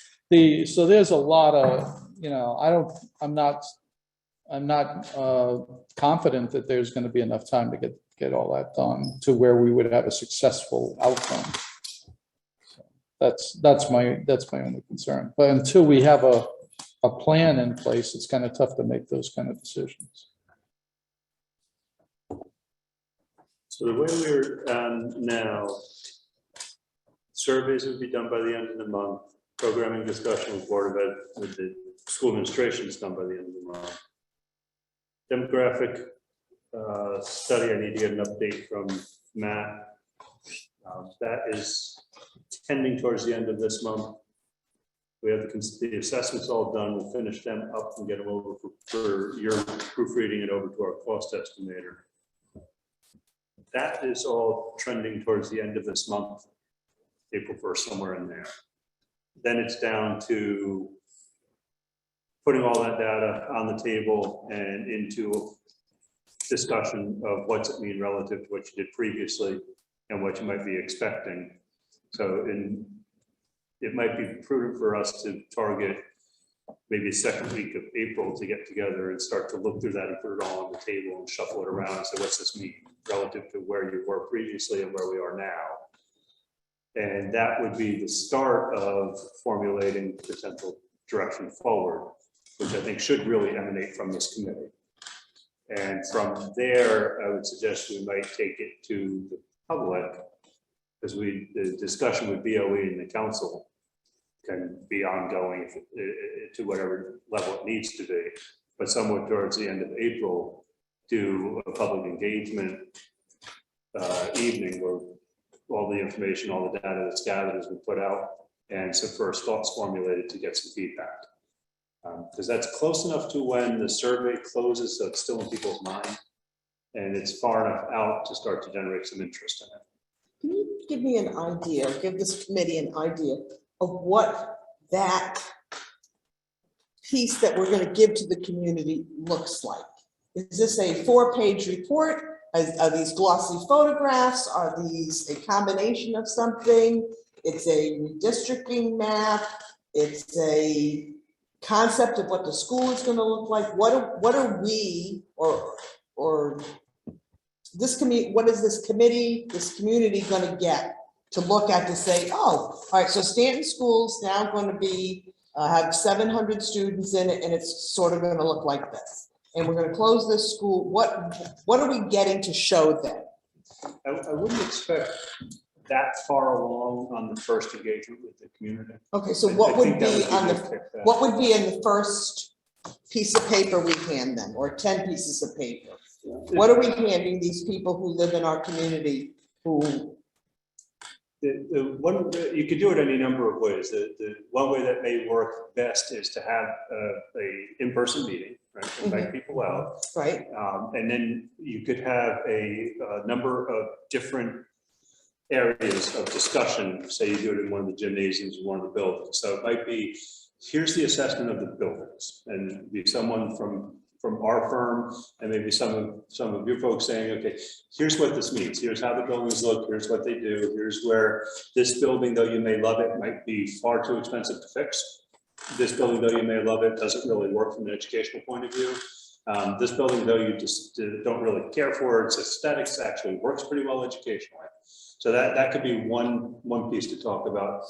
Speaker 1: so there's a lot of, you know, I'm not confident that there's gonna be enough time to get all that done to where we would have a successful outcome. So that's my only concern, but until we have a plan in place, it's kind of tough to make those kind of decisions.
Speaker 9: So the way we're now, surveys would be done by the end of the month. Programming discussion with Board of Ed, with the school administration is done by the end of the month. Demographic study, I need to get an update from Matt. That is tending towards the end of this month. We have the assessments all done. We'll finish them up and get them over for your proofreading and over to our cost estimator. That is all trending towards the end of this month, April 1st, somewhere in there. Then it's down to putting all that data on the table and into discussion of what's it mean relative to what you did previously and what you might be expecting. So it might be prudent for us to target maybe the second week of April to get together and start to look through that and put it all on the table and shuffle it around and say, what's this mean relative to where you were previously and where we are now? And that would be the start of formulating potential direction forward, which I think should really emanate from this committee. And from there, I would suggest we might take it to the public, because the discussion with BOE and the council can be ongoing to whatever level it needs to be. But somewhere towards the end of April, do a public engagement evening where all the information, all the data that's gathered has been put out and some first thoughts formulated to get some feedback. Because that's close enough to when the survey closes, so it's still in people's mind, and it's far enough out to start to generate some interest in it.
Speaker 4: Can you give me an idea, give this committee an idea of what that piece that we're going to give to the community looks like? Is this a 4-page report? Are these glossy photographs? Are these a combination of something? It's a redistricting map. It's a concept of what the school is going to look like. What are we or this committee? What is this committee, this community going to get to look at to say, oh, all right, so Stanton School's now going to be have 700 students in it, and it's sort of going to look like this. And we're going to close this school. What are we getting to show them?
Speaker 9: I wouldn't expect that far along on the first engagement with the community.
Speaker 4: Okay, so what would be on what would be in the first piece of paper we hand them, or 10 pieces of paper? What are we handing these people who live in our community who?
Speaker 9: You could do it any number of ways. The one way that may work best is to have a in-person meeting, right? Invite people out.
Speaker 4: Right.
Speaker 9: And then you could have a number of different areas of discussion. Say you do it in one of the gymnasiums, one of the buildings. So it might be, here's the assessment of the buildings, and be someone from our firm, and maybe some of you folks saying, okay, here's what this means. Here's how the buildings look. Here's what they do. Here's where this building, though you may love it, might be far too expensive to fix. This building, though you may love it, doesn't really work from an educational point of view. This building, though you just don't really care for its aesthetics, actually works pretty well educationally. So that could be one piece to talk about.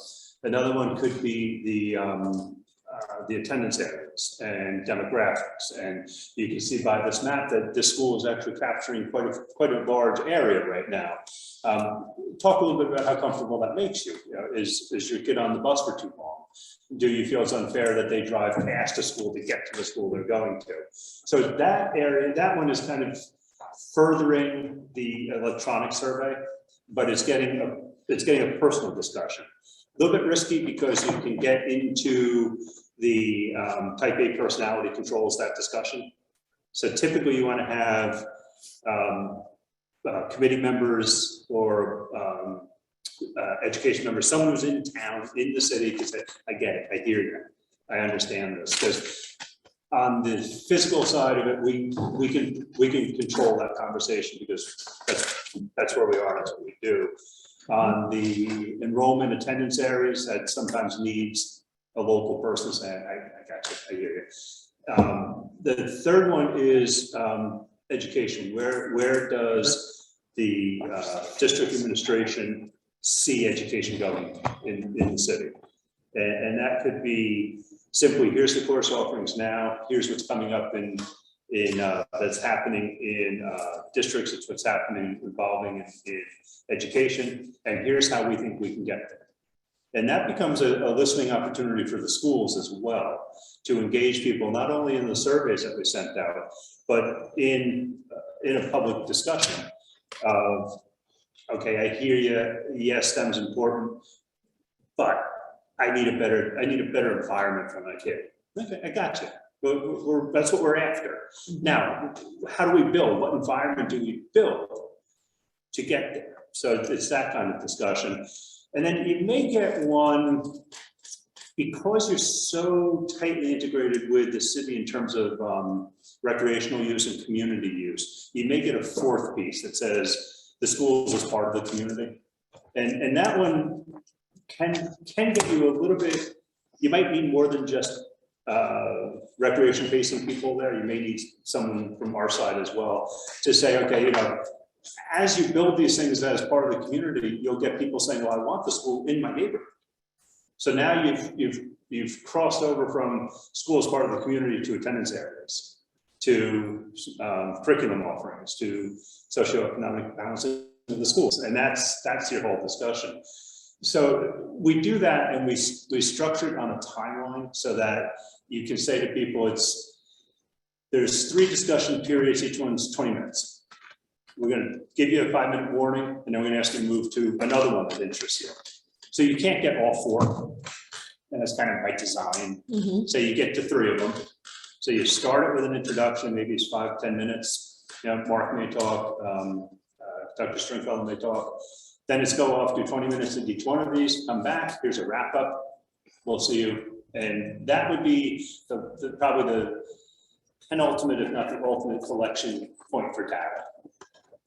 Speaker 9: Another one could be the attendance areas and demographics. And you can see by this map that this school is actually capturing quite a large area right now. Talk a little bit about how comfortable that makes you. Is your kid on the bus for too long? Do you feel it's unfair that they drive past a school to get to the school they're going to? So that area, that one is kind of furthering the electronic survey, but it's getting a personal discussion. A little bit risky because you can get into the type A personality controls that discussion. So typically you want to have committee members or education members, someone who's in town, in the city, to say, I get it, I hear you, I understand this. Because on the physical side of it, we can control that conversation because that's where we are, that's what we do. On the enrollment attendance areas, that sometimes needs a local person saying, I got you, I hear you. The third one is education. Where does the district administration see education going in the city? And that could be simply, here's the course offerings now, here's what's coming up in that's happening in districts, it's what's happening involving in education, and here's how we think we can get there. And that becomes a listening opportunity for the schools as well, to engage people, not only in the surveys that we sent out, but in a public discussion of, okay, I hear you, yes, STEM's important, but I need a better environment for my kid. Okay, I got you. That's what we're after. Now, how do we build? What environment do we build to get there? So it's that kind of discussion. And then you may get one, because you're so tightly integrated with the city in terms of recreational use and community use, you may get a fourth piece that says the schools as part of the community. And that one can get you a little bit, you might need more than just recreation facing people there. You may need someone from our side as well to say, okay, you know, as you build these things as part of the community, you'll get people saying, well, I want the school in my neighborhood. So now you've crossed over from school as part of the community to attendance areas, to curriculum offerings, to socioeconomic balance in the schools. And that's your whole discussion. So we do that, and we structure it on a timeline so that you can say to people, there's 3 discussion periods, each one's 20 minutes. We're going to give you a 5-minute warning, and then we're going to ask you to move to another one that interests you. So you can't get all 4, and that's kind of by design. So you get to 3 of them. So you start it with an introduction, maybe it's 5-10 minutes. You know, Mark may talk, Dr. Stringfellow may talk. Then it's go off, do 20 minutes at each one of these, come back, here's a wrap up, we'll see you. And that would be probably the penultimate, if not the ultimate collection point for data.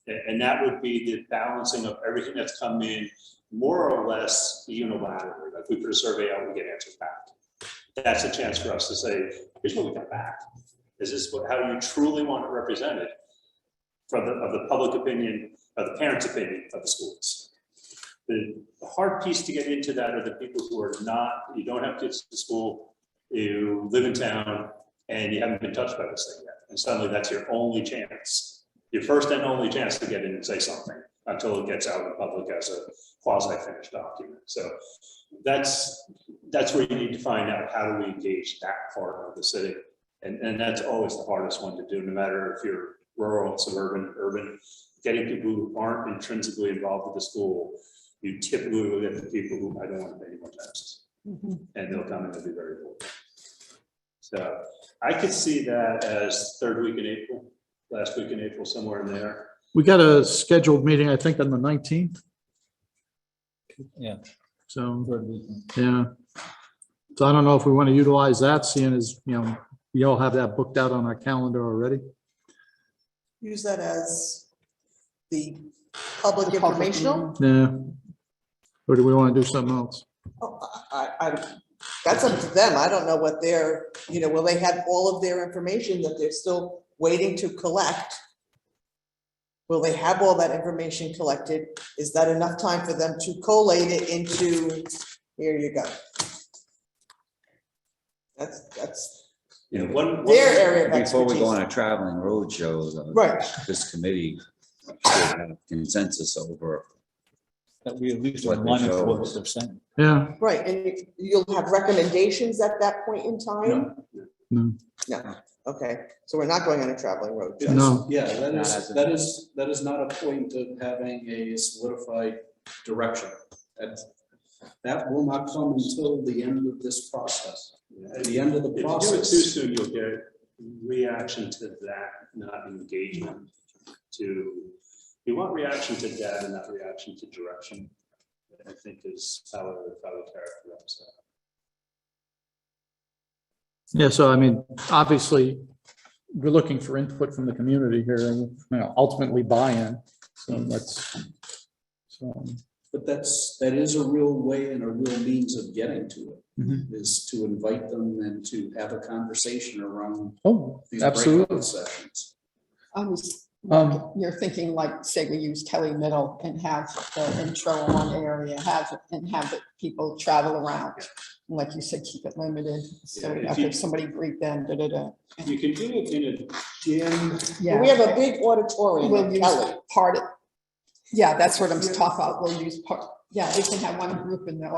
Speaker 9: And that would be the balancing of everything that's come in more or less unilaterally. Like we put a survey out, we get answers back. That's a chance for us to say, here's what we got back. Is this how you truly want it represented from of the public opinion, of the parents' opinion of the schools? The hard piece to get into that are the people who are not, you don't have kids to school, you live in town, and you haven't been touched by this thing yet. And suddenly that's your only chance, your first and only chance to get in and say something until it gets out in public as a quasi-finished document. So that's where you need to find out, how do we engage that part of the city? And that's always the hardest one to do, no matter if you're rural, suburban, urban. Getting people who aren't intrinsically involved with the school, you typically will get the people who I don't want to pay any more taxes. And they'll come and they'll be very bored. So I could see that as 3rd week in April, last week in April, somewhere in there.
Speaker 1: We got a scheduled meeting, I think, on the 19th.
Speaker 5: Yeah.
Speaker 1: So,
Speaker 5: 3rd weekend.
Speaker 1: yeah. So I don't know if we want to utilize that, seeing as, you know, we all have that booked out on our calendar already.
Speaker 4: Use that as the public informational?
Speaker 1: Yeah. Or do we want to do something else?
Speaker 4: Oh, that's up to them. I don't know what they're, you know, will they have all of their information that they're still waiting to collect? Will they have all that information collected? Is that enough time for them to collate it into, here you go. That's
Speaker 10: You know,
Speaker 4: their area of
Speaker 10: before we go on
Speaker 4: expertise.
Speaker 10: a traveling roadshow,
Speaker 4: Right.
Speaker 10: this committee should have consensus over
Speaker 5: That we at least
Speaker 10: What they
Speaker 5: align with
Speaker 10: show
Speaker 5: what
Speaker 10: us.
Speaker 5: they're saying.
Speaker 1: Yeah.
Speaker 4: Right, and you'll have recommendations at that point in time?
Speaker 1: No.
Speaker 4: No, okay, so we're not going on a traveling road.
Speaker 5: Yes.
Speaker 1: No.
Speaker 5: Yeah,
Speaker 2: Not as a-
Speaker 5: that is not a point of having a solidified direction. That will not come until the end of this process. At the end of the
Speaker 9: If you do it too
Speaker 5: process.
Speaker 9: soon, you'll get reaction to that, not engagement to, you want reaction to data, not reaction to direction. I think is how I would characterize that.
Speaker 1: Yeah, so I mean, obviously, we're looking for input from the community here, and, you know, ultimately buy-in. So that's, so,
Speaker 5: But that is a real way and a real means of getting to it,
Speaker 1: Mhm.
Speaker 5: is to invite them and to have a conversation around
Speaker 1: oh,
Speaker 5: these
Speaker 1: absolutely.
Speaker 5: breakout sessions.
Speaker 11: You're thinking like, say we use Kelly Middle and have the intro in one area, have the people travel around. And like you said, keep it limited, so
Speaker 5: Yeah, if
Speaker 11: after
Speaker 5: you-
Speaker 11: somebody greet them, da.
Speaker 5: You can do it in a gym.
Speaker 11: Yeah.
Speaker 4: We have a big auditorium
Speaker 11: We'll
Speaker 4: in
Speaker 11: use
Speaker 4: Kelly.
Speaker 11: part of, yeah, that's what I'm talking about. We'll use part, yeah, we can have one group in the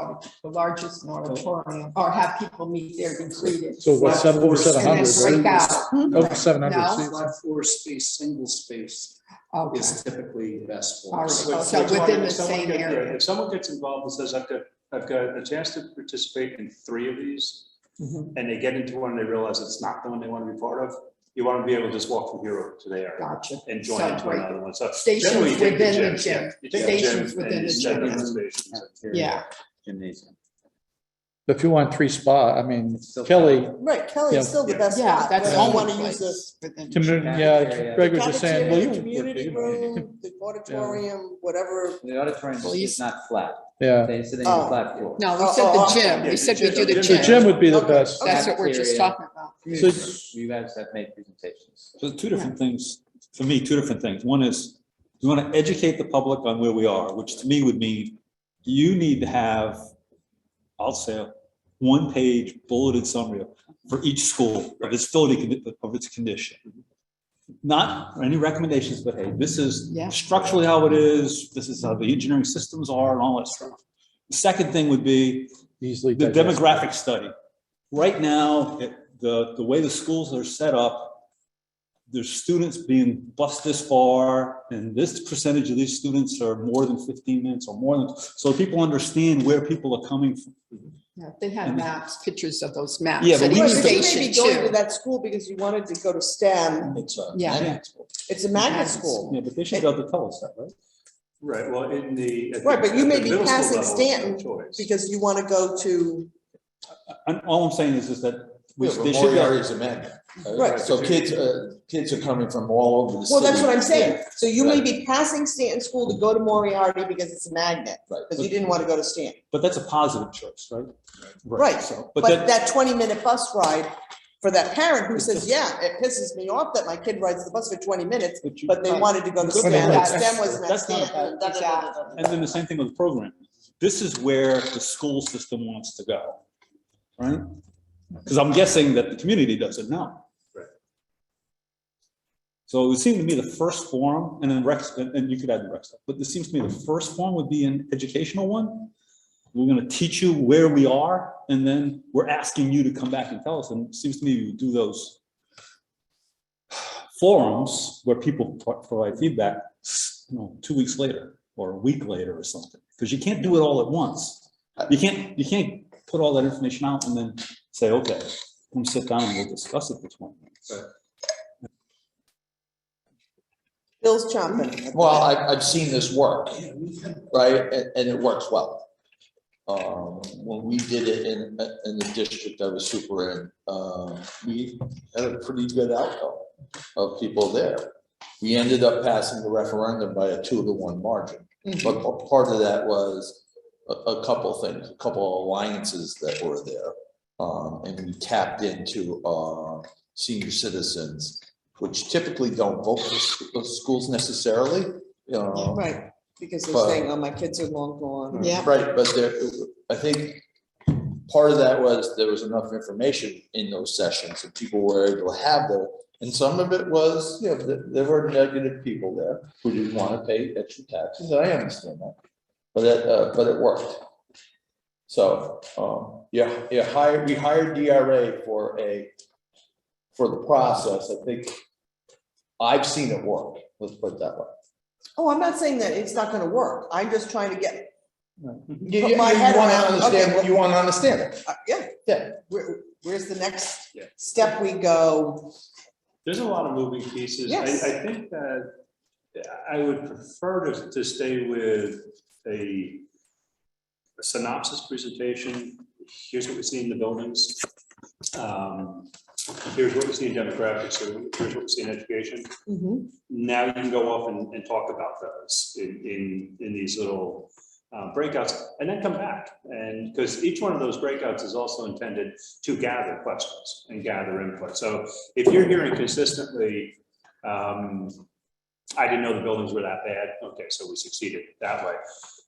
Speaker 11: largest auditorium, or have people meet there and greeted.
Speaker 1: So what, we said
Speaker 11: And then
Speaker 1: 100,
Speaker 11: break
Speaker 1: right?
Speaker 11: out.
Speaker 1: Oh, 700
Speaker 11: No?
Speaker 1: seats.
Speaker 5: Flat floor space, single space
Speaker 11: Okay,
Speaker 5: is typically best for
Speaker 11: all
Speaker 5: us.
Speaker 11: right, so
Speaker 9: Which one,
Speaker 11: within the
Speaker 9: if someone
Speaker 11: same
Speaker 9: gets-
Speaker 11: area.
Speaker 9: If someone gets involved and says, I've got a chance to participate in 3 of these,
Speaker 11: Mhm.
Speaker 9: and they get into one and they realize it's not the one they want to be part of, you want to be able to just walk from here to there
Speaker 11: Gotcha.
Speaker 9: and join
Speaker 11: So,
Speaker 9: into
Speaker 11: right.
Speaker 9: another one. So
Speaker 11: Stations
Speaker 9: generally you take
Speaker 11: within the
Speaker 9: gyms,
Speaker 11: gym.
Speaker 9: yeah. You take the gym
Speaker 11: Stations
Speaker 9: and
Speaker 11: within
Speaker 9: you
Speaker 11: the
Speaker 9: set
Speaker 11: gym.
Speaker 9: up the stations.
Speaker 11: Yeah.
Speaker 2: Gymnasium.
Speaker 1: If you want 3 spot, I mean,
Speaker 2: Still
Speaker 1: Kelly,
Speaker 4: Right, Kelly
Speaker 1: Yeah.
Speaker 4: is still the
Speaker 9: Yeah.
Speaker 4: best
Speaker 11: Yeah,
Speaker 4: spot,
Speaker 11: that's
Speaker 4: whether
Speaker 11: the
Speaker 4: you
Speaker 11: only
Speaker 4: wanna use
Speaker 11: place. within-
Speaker 1: yeah, Greg was just saying, well,
Speaker 4: cafeteria,
Speaker 1: you,
Speaker 4: community room, the auditorium, whatever.
Speaker 2: The auditorium is not flat.
Speaker 1: yeah,
Speaker 2: They sit in a
Speaker 4: Oh.
Speaker 2: flat floor.
Speaker 11: No, we
Speaker 4: Oh,
Speaker 11: said
Speaker 4: oh,
Speaker 11: the
Speaker 4: oh,
Speaker 11: gym.
Speaker 9: yeah,
Speaker 11: We said we do the
Speaker 1: the
Speaker 11: gym.
Speaker 1: gym would be the
Speaker 4: Okay.
Speaker 1: best.
Speaker 11: That's what we're just
Speaker 2: Cafeteria.
Speaker 11: talking about.
Speaker 2: You guys have made presentations.
Speaker 12: So two different things, for me, two different things. One is, you want to educate the public on where we are, which to me would mean you need to have, I'll say, a 1-page bulleted summary for each school of its of its condition. Not any recommendations, but hey, this is
Speaker 11: Yeah.
Speaker 12: structurally how it is, this is how the engineering systems are and all that stuff. The second thing would be
Speaker 1: Easily
Speaker 12: the
Speaker 1: digestible.
Speaker 12: demographic study. Right now, the way the schools are set up, there's students being bused this far, and this percentage of these students are more than 15 minutes or more than, so people understand where people are coming from.
Speaker 11: Yeah, they had maps, pictures of those maps.
Speaker 12: Yeah, but
Speaker 11: at
Speaker 12: we
Speaker 11: each
Speaker 4: Right,
Speaker 12: need
Speaker 4: but you may
Speaker 11: station
Speaker 4: be going to
Speaker 11: too.
Speaker 4: that school because you wanted to go to STEM.
Speaker 8: It's a
Speaker 11: Yeah.
Speaker 8: magnet school.
Speaker 4: It's a magnet
Speaker 11: Magnet
Speaker 4: school.
Speaker 12: Yeah, but they should be able to tell us that, right?
Speaker 9: Right, well, in the. at the-
Speaker 4: Right, but you
Speaker 9: at
Speaker 4: may
Speaker 9: the
Speaker 4: be
Speaker 9: middle school
Speaker 4: passing
Speaker 9: level, there's no
Speaker 4: Stanton
Speaker 9: choice.
Speaker 4: because you want to go to,
Speaker 12: And all I'm saying is that we,
Speaker 8: Yeah,
Speaker 12: they should be,
Speaker 8: Moriarty is a magnet.
Speaker 4: Right.
Speaker 8: So kids are coming from all over the city.
Speaker 4: well, that's what I'm saying. So you may be passing Stanton School to go to Moriarty because it's a magnet,
Speaker 8: Right.
Speaker 4: because you didn't want to go to Stanton.
Speaker 12: but that's a positive choice, right?
Speaker 4: Right,
Speaker 12: So,
Speaker 4: but
Speaker 12: but
Speaker 4: that 20-minute bus ride for that parent who says, yeah, it pisses me off that my kid rides the bus for 20 minutes, but they wanted to go to
Speaker 12: Good.
Speaker 4: STEM, and
Speaker 12: That's-
Speaker 4: STEM wasn't at
Speaker 12: that's not a
Speaker 4: Stanton.
Speaker 11: bad- exactly.
Speaker 12: And then the same thing with the program. This is where the school system wants to go, right? Because I'm guessing that the community doesn't know.
Speaker 9: Right.
Speaker 12: So it would seem to me the first forum, and then Rex, and you could add the Rex stuff, but this seems to me the first forum would be an educational one. We're gonna teach you where we are, and then we're asking you to come back and tell us, and it seems to me you do those forums where people provide feedback, 2 weeks later, or a week later or something, because you can't do it all at once. You can't put all that information out and then say, okay, come sit down and we'll discuss it for 20 minutes.
Speaker 9: Right.
Speaker 4: Bill's chomping.
Speaker 8: Well, I've seen this work, right, and it works well. When we did it in the district I was super in, we had a pretty good outcome of people there. We ended up passing the referendum by a 2-to-1 margin, but part of that was a couple things, a couple alliances that were there. And we tapped into senior citizens, which typically don't vote for schools necessarily.
Speaker 4: Right, because they're
Speaker 8: But-
Speaker 4: saying, oh, my kids are long gone.
Speaker 11: Yeah.
Speaker 8: Right, but I think part of that was there was enough information in those sessions and people were able to have their, and some of it was, there were negative people there who didn't want to pay extra taxes. I understand that. But it worked. So, we hired DRA for the process. I think I've seen it work. Let's put it that way.
Speaker 4: Oh, I'm not saying that it's not gonna work. I'm just trying to get,
Speaker 8: You
Speaker 4: Put my head
Speaker 8: wanna
Speaker 4: around,
Speaker 8: understand,
Speaker 4: okay,
Speaker 8: you wanna understand it.
Speaker 4: yeah,
Speaker 8: Yeah.
Speaker 4: where's the next
Speaker 9: Yeah.
Speaker 4: step we go?
Speaker 9: There's a lot of moving pieces.
Speaker 4: Yes.
Speaker 9: I think that I would prefer to stay with a synopsis presentation. Here's what we see in the buildings. Here's what we see in demographics, so here's what we see in education.
Speaker 4: Mhm.
Speaker 9: Now you can go off and talk about those in these little breakouts, and then come back. And because each one of those breakouts is also intended to gather questions and gather input. So if you're hearing consistently, I didn't know the buildings were that bad. Okay, so we succeeded that way.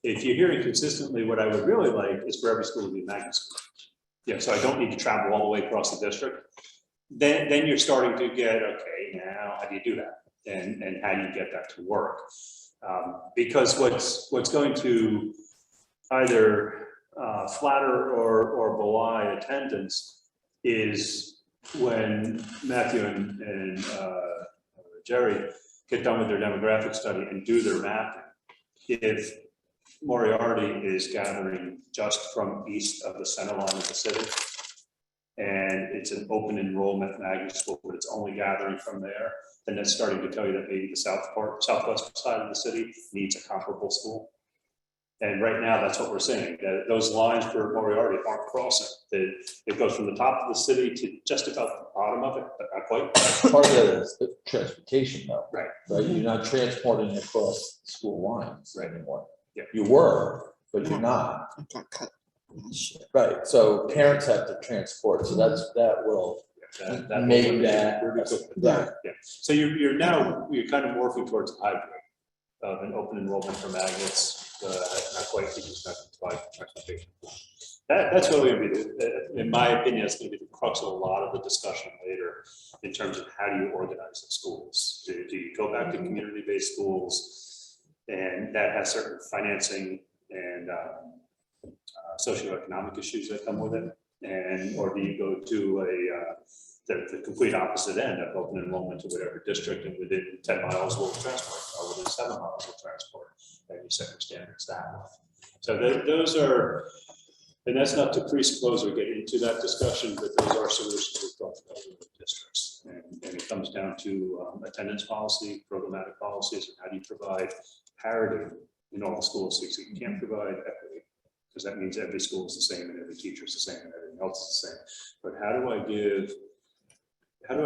Speaker 9: If you're hearing consistently, what I would really like is for every school to be a magnet school. Yeah, so I don't need to travel all the way across the district. Then you're starting to get, okay, now how do you do that? And how do you get that to work? Because what's going to either flatter or belie attendance is when Matthew and Jerry get done with their demographic study and do their mapping. If Moriarty is gathering just from east of the center line of the city, and it's an open enrollment magnet school, but it's only gathering from there, then that's starting to tell you that maybe the southwest side of the city needs a comparable school. And right now, that's what we're seeing, that those lines for Moriarty aren't crossing. It goes from the top of the city to just about the bottom of it, but not quite.
Speaker 13: Part of that is the transportation though.
Speaker 9: Right.
Speaker 13: Right, you're not transporting across school lines anymore.
Speaker 9: Yeah.
Speaker 13: You were, but you're not. Right, so parents have to transport, so that will
Speaker 9: That
Speaker 13: make
Speaker 9: will-
Speaker 13: that. Right.
Speaker 9: Yeah, so you're kind of morphing towards a hybrid of an open enrollment for magnets, not quite because transportation. That's really gonna be, in my opinion, that's gonna be the crux of a lot of the discussion later in terms of how do you organize the schools? Do you go back to community-based schools and that has certain financing and socioeconomic issues that come with it? Or do you go to the complete opposite end of open enrollment to whatever district, and within 10 miles will transport, or within 7 miles will transport, and you set your standards that way. So those are, and that's not to presuppose or get into that discussion, but those are solutions we've talked about with the districts. And it comes down to attendance policy, programmatic policies, and how do you provide parity in all the schools, because you can't provide equity, because that means every school is the same and every teacher is the same and everything else is the same. But how do I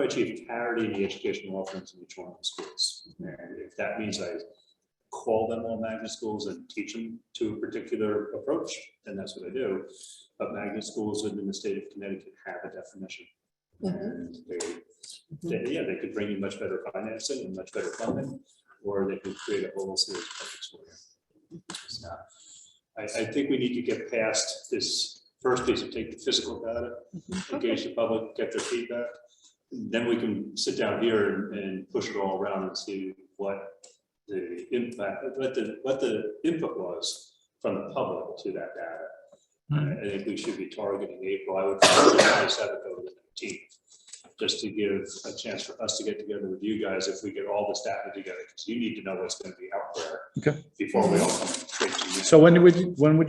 Speaker 9: achieve parity in the educational offerings in each one of the schools? And if that means I call them all magnet schools and teach them to a particular approach, then that's what I do. But magnet schools within the state of Connecticut have a definition. And they could bring you much better financing and much better funding, or they could create a whole series of projects for you. So, I think we need to get past this first piece of take the physical data, engage the public, get their feedback. Then we can sit down here and push it all around and see what the impact, what the input was from the public to that data. I think we should be targeting April. I would probably set it over the 19th, just to give a chance for us to get together with you guys if we get all this data together, because you need to know what's going to be out there
Speaker 1: Okay.
Speaker 9: before we all come straight to you.
Speaker 1: So when would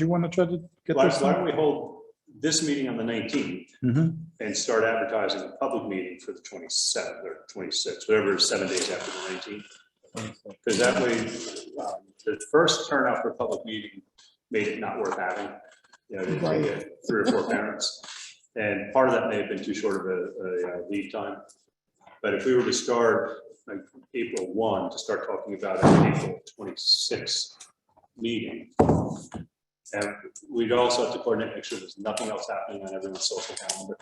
Speaker 1: you want to try to get
Speaker 9: Why
Speaker 1: this?
Speaker 9: why don't we hold this meeting on the 19th
Speaker 1: Mhm.
Speaker 9: and start advertising a public meeting for the 27th or 26th, whatever, 7 days after the 19th. Because that way, the first turnout for a public meeting made it not worth having, to get 3 or 4 parents. And part of that may have been too short of a lead time. But if we were to start like April 1 to start talking about an April 26th meeting, and we'd also have to coordinate, make sure there's nothing else happening on everyone's social calendar.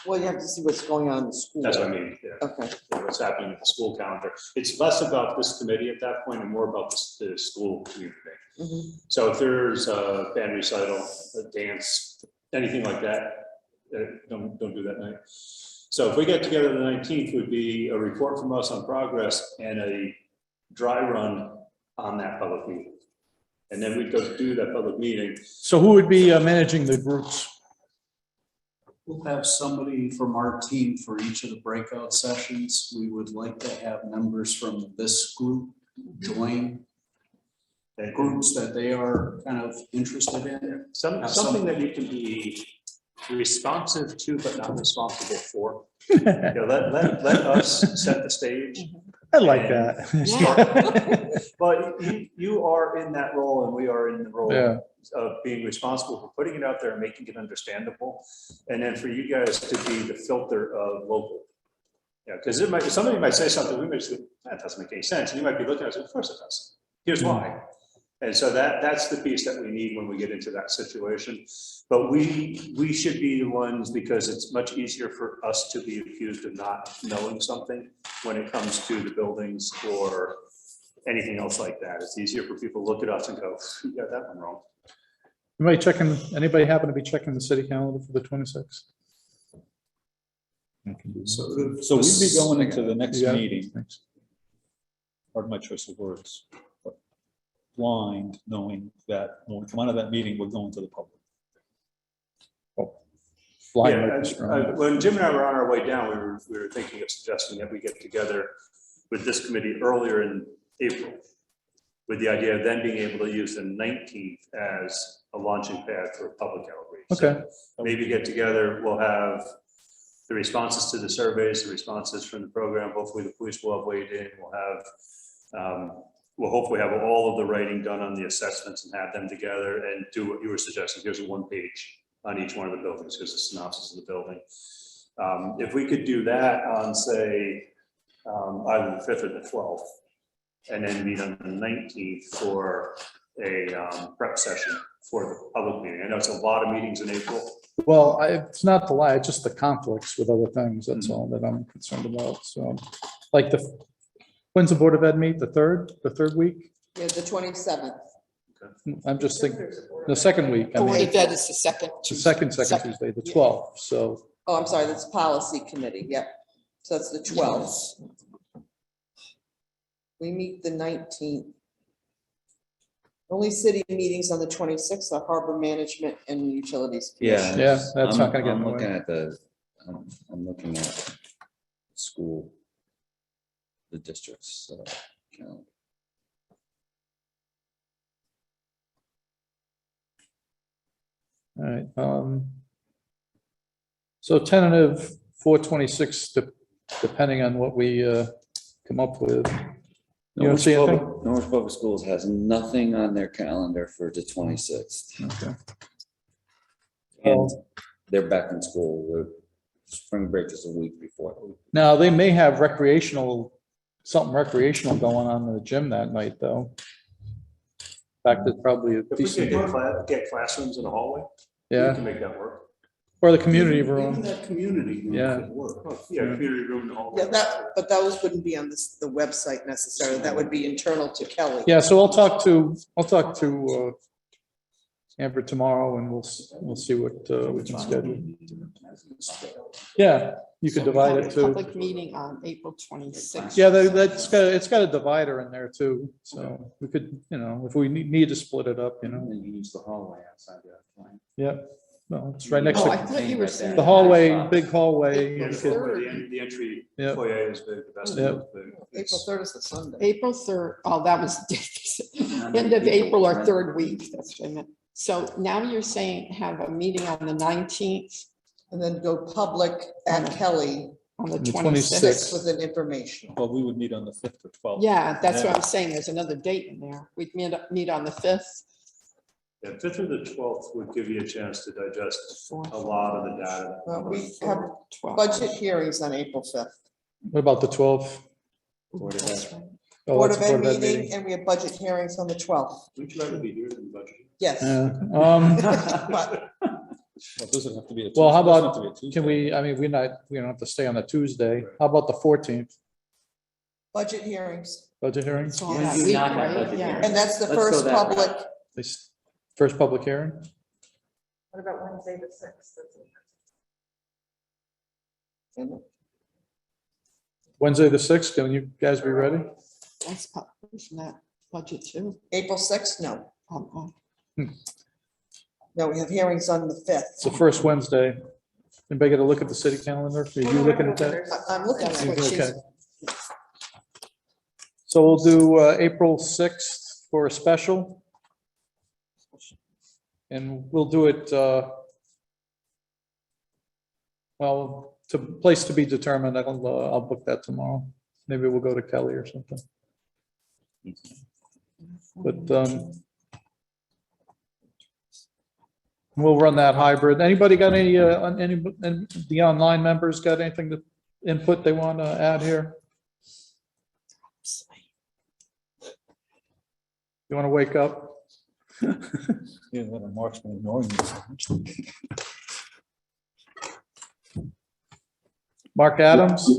Speaker 4: Well, you have to see what's going on in the school.
Speaker 9: That's what I mean, yeah.
Speaker 4: Okay.
Speaker 9: What's happening at the school calendar. It's less about this committee at that point and more about the school community.
Speaker 4: Mhm.
Speaker 9: So if there's a band recital, a dance, anything like that, don't do that night. So if we get together the 19th, would be a report from us on progress and a dry run on that public meeting. And then we'd go do that public meeting.
Speaker 1: So who would be managing the groups?
Speaker 5: We'll have somebody from our team for each of the breakout sessions. We would like to have members from this group join the groups that they are kind of interested in.
Speaker 9: Something that you can be responsive to, but not responsible for. Let us set the stage.
Speaker 1: I like
Speaker 9: And
Speaker 1: that.
Speaker 9: But you are in that role and we are in the role
Speaker 1: Yeah.
Speaker 9: of being responsible for putting it out there and making it understandable. And then for you guys to be the filter of local. Yeah, because somebody might say something, we might say, that doesn't make any sense. And you might be looking at it, of course it does. Here's why. And so that's the piece that we need when we get into that situation. But we should be the ones, because it's much easier for us to be accused of not knowing something when it comes to the buildings or anything else like that. It's easier for people to look at us and go, you got that one wrong.
Speaker 1: Anybody happen to be checking the city calendar for the 26th?
Speaker 12: So we'd be going into the next
Speaker 1: Yeah.
Speaker 12: meeting, pardon my choice of words, but blind, knowing that when we come out of that meeting, we're going to the public.
Speaker 1: Flying
Speaker 9: Yeah,
Speaker 1: like a straw.
Speaker 9: when Jim and I were on our way down, we were thinking of suggesting that we get together with this committee earlier in April, with the idea of then being able to use the 19th as a launching pad for public outreach. So
Speaker 1: Okay.
Speaker 9: maybe get together, we'll have the responses to the surveys, the responses from the program, hopefully the police will have weighed in, we'll have, we'll hopefully have all of the writing done on the assessments and have them together and do what you were suggesting. Here's a 1 page on each one of the buildings. Here's a synopsis of the building. If we could do that on, say, either the 5th or the 12th, and then meet on the 19th for a prep session for the public meeting. I know it's a lot of meetings in April.
Speaker 1: Well, it's not the lie, it's just the conflicts with other things. That's all that I'm concerned about. So like when's the Board of Ed meet? The third week?
Speaker 4: Yeah, the 27th.
Speaker 1: I'm just thinking, the second week. I
Speaker 11: Board
Speaker 1: mean,
Speaker 11: of Ed is the second.
Speaker 1: the second Tuesday, the 12th. So
Speaker 4: Oh, I'm sorry, that's policy committee, yep. So that's the 12th. We meet the 19th. Only city meetings on the 26th are harbor management and utilities.
Speaker 2: Yeah.
Speaker 1: yeah, that's not gonna get in
Speaker 2: I'm
Speaker 1: the
Speaker 2: looking
Speaker 1: way.
Speaker 2: at I'm looking at school, the districts. Calendar.
Speaker 1: All right. So tentative 4/26, depending on what we come up with. You don't see anything?
Speaker 2: Norwich Public Schools has nothing on their calendar for the 26th.
Speaker 1: Okay.
Speaker 2: And they're back in school. The spring break is a week before.
Speaker 1: Now, they may have something recreational going on in the gym that night, though. In fact, it's probably a
Speaker 9: If we
Speaker 1: decent,
Speaker 9: could get classrooms in the hallway, we
Speaker 1: yeah,
Speaker 9: can make that work.
Speaker 1: or the community
Speaker 5: Even
Speaker 1: room.
Speaker 5: that community room
Speaker 1: Yeah.
Speaker 5: could work.
Speaker 9: Yeah, community room in the hallway.
Speaker 4: Yeah, but those wouldn't be on the website necessarily. That would be internal to Kelly.
Speaker 1: Yeah, so I'll talk to Amber tomorrow and we'll see what we can schedule. Yeah, you could divide it too.
Speaker 11: Public meeting on April 26th.
Speaker 1: Yeah, it's got a divider in there too, so we could, if we need to split it up,
Speaker 2: And then you use the hallway outside the line.
Speaker 1: yeah. No, it's right next
Speaker 11: Oh, I
Speaker 1: to
Speaker 11: thought you were saying.
Speaker 1: the hallway, big hallway.
Speaker 9: Yeah,
Speaker 1: you
Speaker 9: the
Speaker 1: could-
Speaker 9: hallway, the entry
Speaker 1: Yeah.
Speaker 9: foyer is big, the
Speaker 1: Yeah.
Speaker 9: vestibule is big.
Speaker 4: April 3rd is the Sunday.
Speaker 11: April 3rd, oh, that was end of April or third week, that's what I meant. So now you're saying have a meeting on the 19th,
Speaker 4: And then go public at Kelly
Speaker 11: on the
Speaker 1: On the
Speaker 11: 26th.
Speaker 4: with an information.
Speaker 12: Well, we would meet on the 5th or 12th.
Speaker 11: Yeah, that's what I'm saying, there's another date in there. We'd meet on the 5th.
Speaker 9: Yeah, 5th or the 12th would give you a chance to digest
Speaker 11: Fourth,
Speaker 9: a lot of the data.
Speaker 4: Well, we have
Speaker 11: 12th.
Speaker 4: budget hearings on April 5th.
Speaker 1: What about the 12th?
Speaker 11: That's right.
Speaker 1: Oh,
Speaker 4: Board
Speaker 1: that's
Speaker 4: of
Speaker 1: a
Speaker 4: Ed meeting, and we have budget hearings on the 12th.
Speaker 9: Would you rather be here than budget?
Speaker 4: Yes.
Speaker 1: But,
Speaker 12: Well, does it have to be a
Speaker 1: well, how
Speaker 12: Tuesday? Doesn't
Speaker 1: about,
Speaker 12: have to be a Tuesday.
Speaker 1: can we, I mean, we don't have to stay on a Tuesday. How about the 14th,
Speaker 4: Budget hearings.
Speaker 1: budget hearings?
Speaker 11: It's all
Speaker 2: We
Speaker 11: that
Speaker 2: do
Speaker 11: week,
Speaker 2: not have
Speaker 11: right?
Speaker 2: budget
Speaker 11: Yeah.
Speaker 2: hearings.
Speaker 4: And that's the
Speaker 2: Let's go
Speaker 4: first
Speaker 2: that route.
Speaker 4: public.
Speaker 1: First public hearing?
Speaker 6: What about Wednesday the 6th?
Speaker 1: Wednesday, the 6th, can you guys be ready?
Speaker 11: That's, isn't that budget too?
Speaker 4: April 6th, no.
Speaker 11: Oh,
Speaker 4: No, we have hearings on the 5th.
Speaker 1: It's the first Wednesday. Anybody get a look at the city calendar? Are you looking at that?
Speaker 4: I'm looking
Speaker 11: That's
Speaker 4: at
Speaker 11: what
Speaker 4: it.
Speaker 11: she's-
Speaker 1: Okay. So we'll do April 6th for a special. And we'll do it, well, to place to be determined. I'll book that tomorrow. Maybe we'll go to Kelly or something. But we'll run that hybrid. Anybody got any the online members got anything to input they want to add here? You want to wake up?
Speaker 12: Yeah, then Mark's been ignoring you.
Speaker 1: Mark Adams?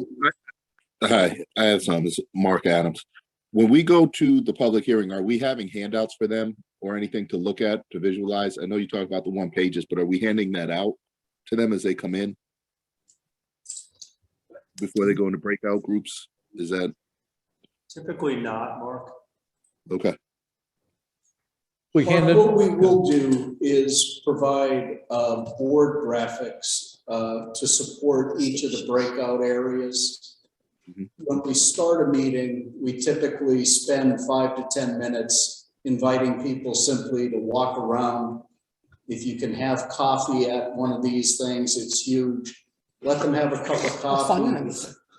Speaker 14: Hi, I have some. It's Mark Adams. when we go to the public hearing, are we having handouts for them or anything to look at, to visualize? I know you talked about the 1 pages, but are we handing that out to them as they come in? Before they go into breakout groups? Is that
Speaker 5: Typically not, Mark.
Speaker 14: okay?
Speaker 1: We
Speaker 5: Mark,
Speaker 1: handed,
Speaker 5: what we will do is provide board graphics to support each of the breakout areas.
Speaker 14: Mhm.
Speaker 5: When we start a meeting, we typically spend 5 to 10 minutes inviting people simply to walk around. If you can have coffee at one of these things, it's huge. Let them have a cup of coffee,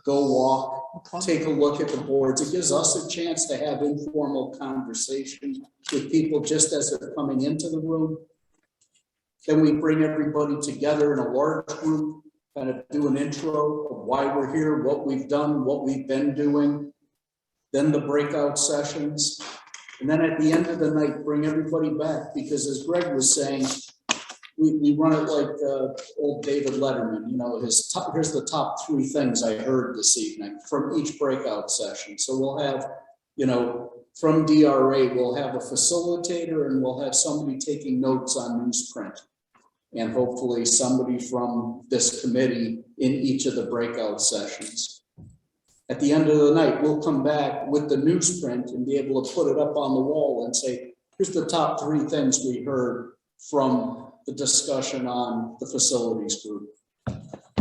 Speaker 5: go walk, take a look at the boards. It gives us a chance to have informal conversation with people just as they're coming into the room. Then we bring everybody together in a large group, kind of do an intro of why we're here, what we've done, what we've been doing. Then the breakout sessions. And then at the end of the night, bring everybody back, because as Greg was saying, we run it like old David Letterman, you know, here's the top 3 things I heard this evening from each breakout session. So we'll have, you know, from DRA, we'll have a facilitator and we'll have somebody taking notes on newsprint. And hopefully somebody from this committee in each of the breakout sessions. At the end of the night, we'll come back with the newsprint and be able to put it up on the wall and say, here's the top 3 things we heard from the discussion on the facilities group,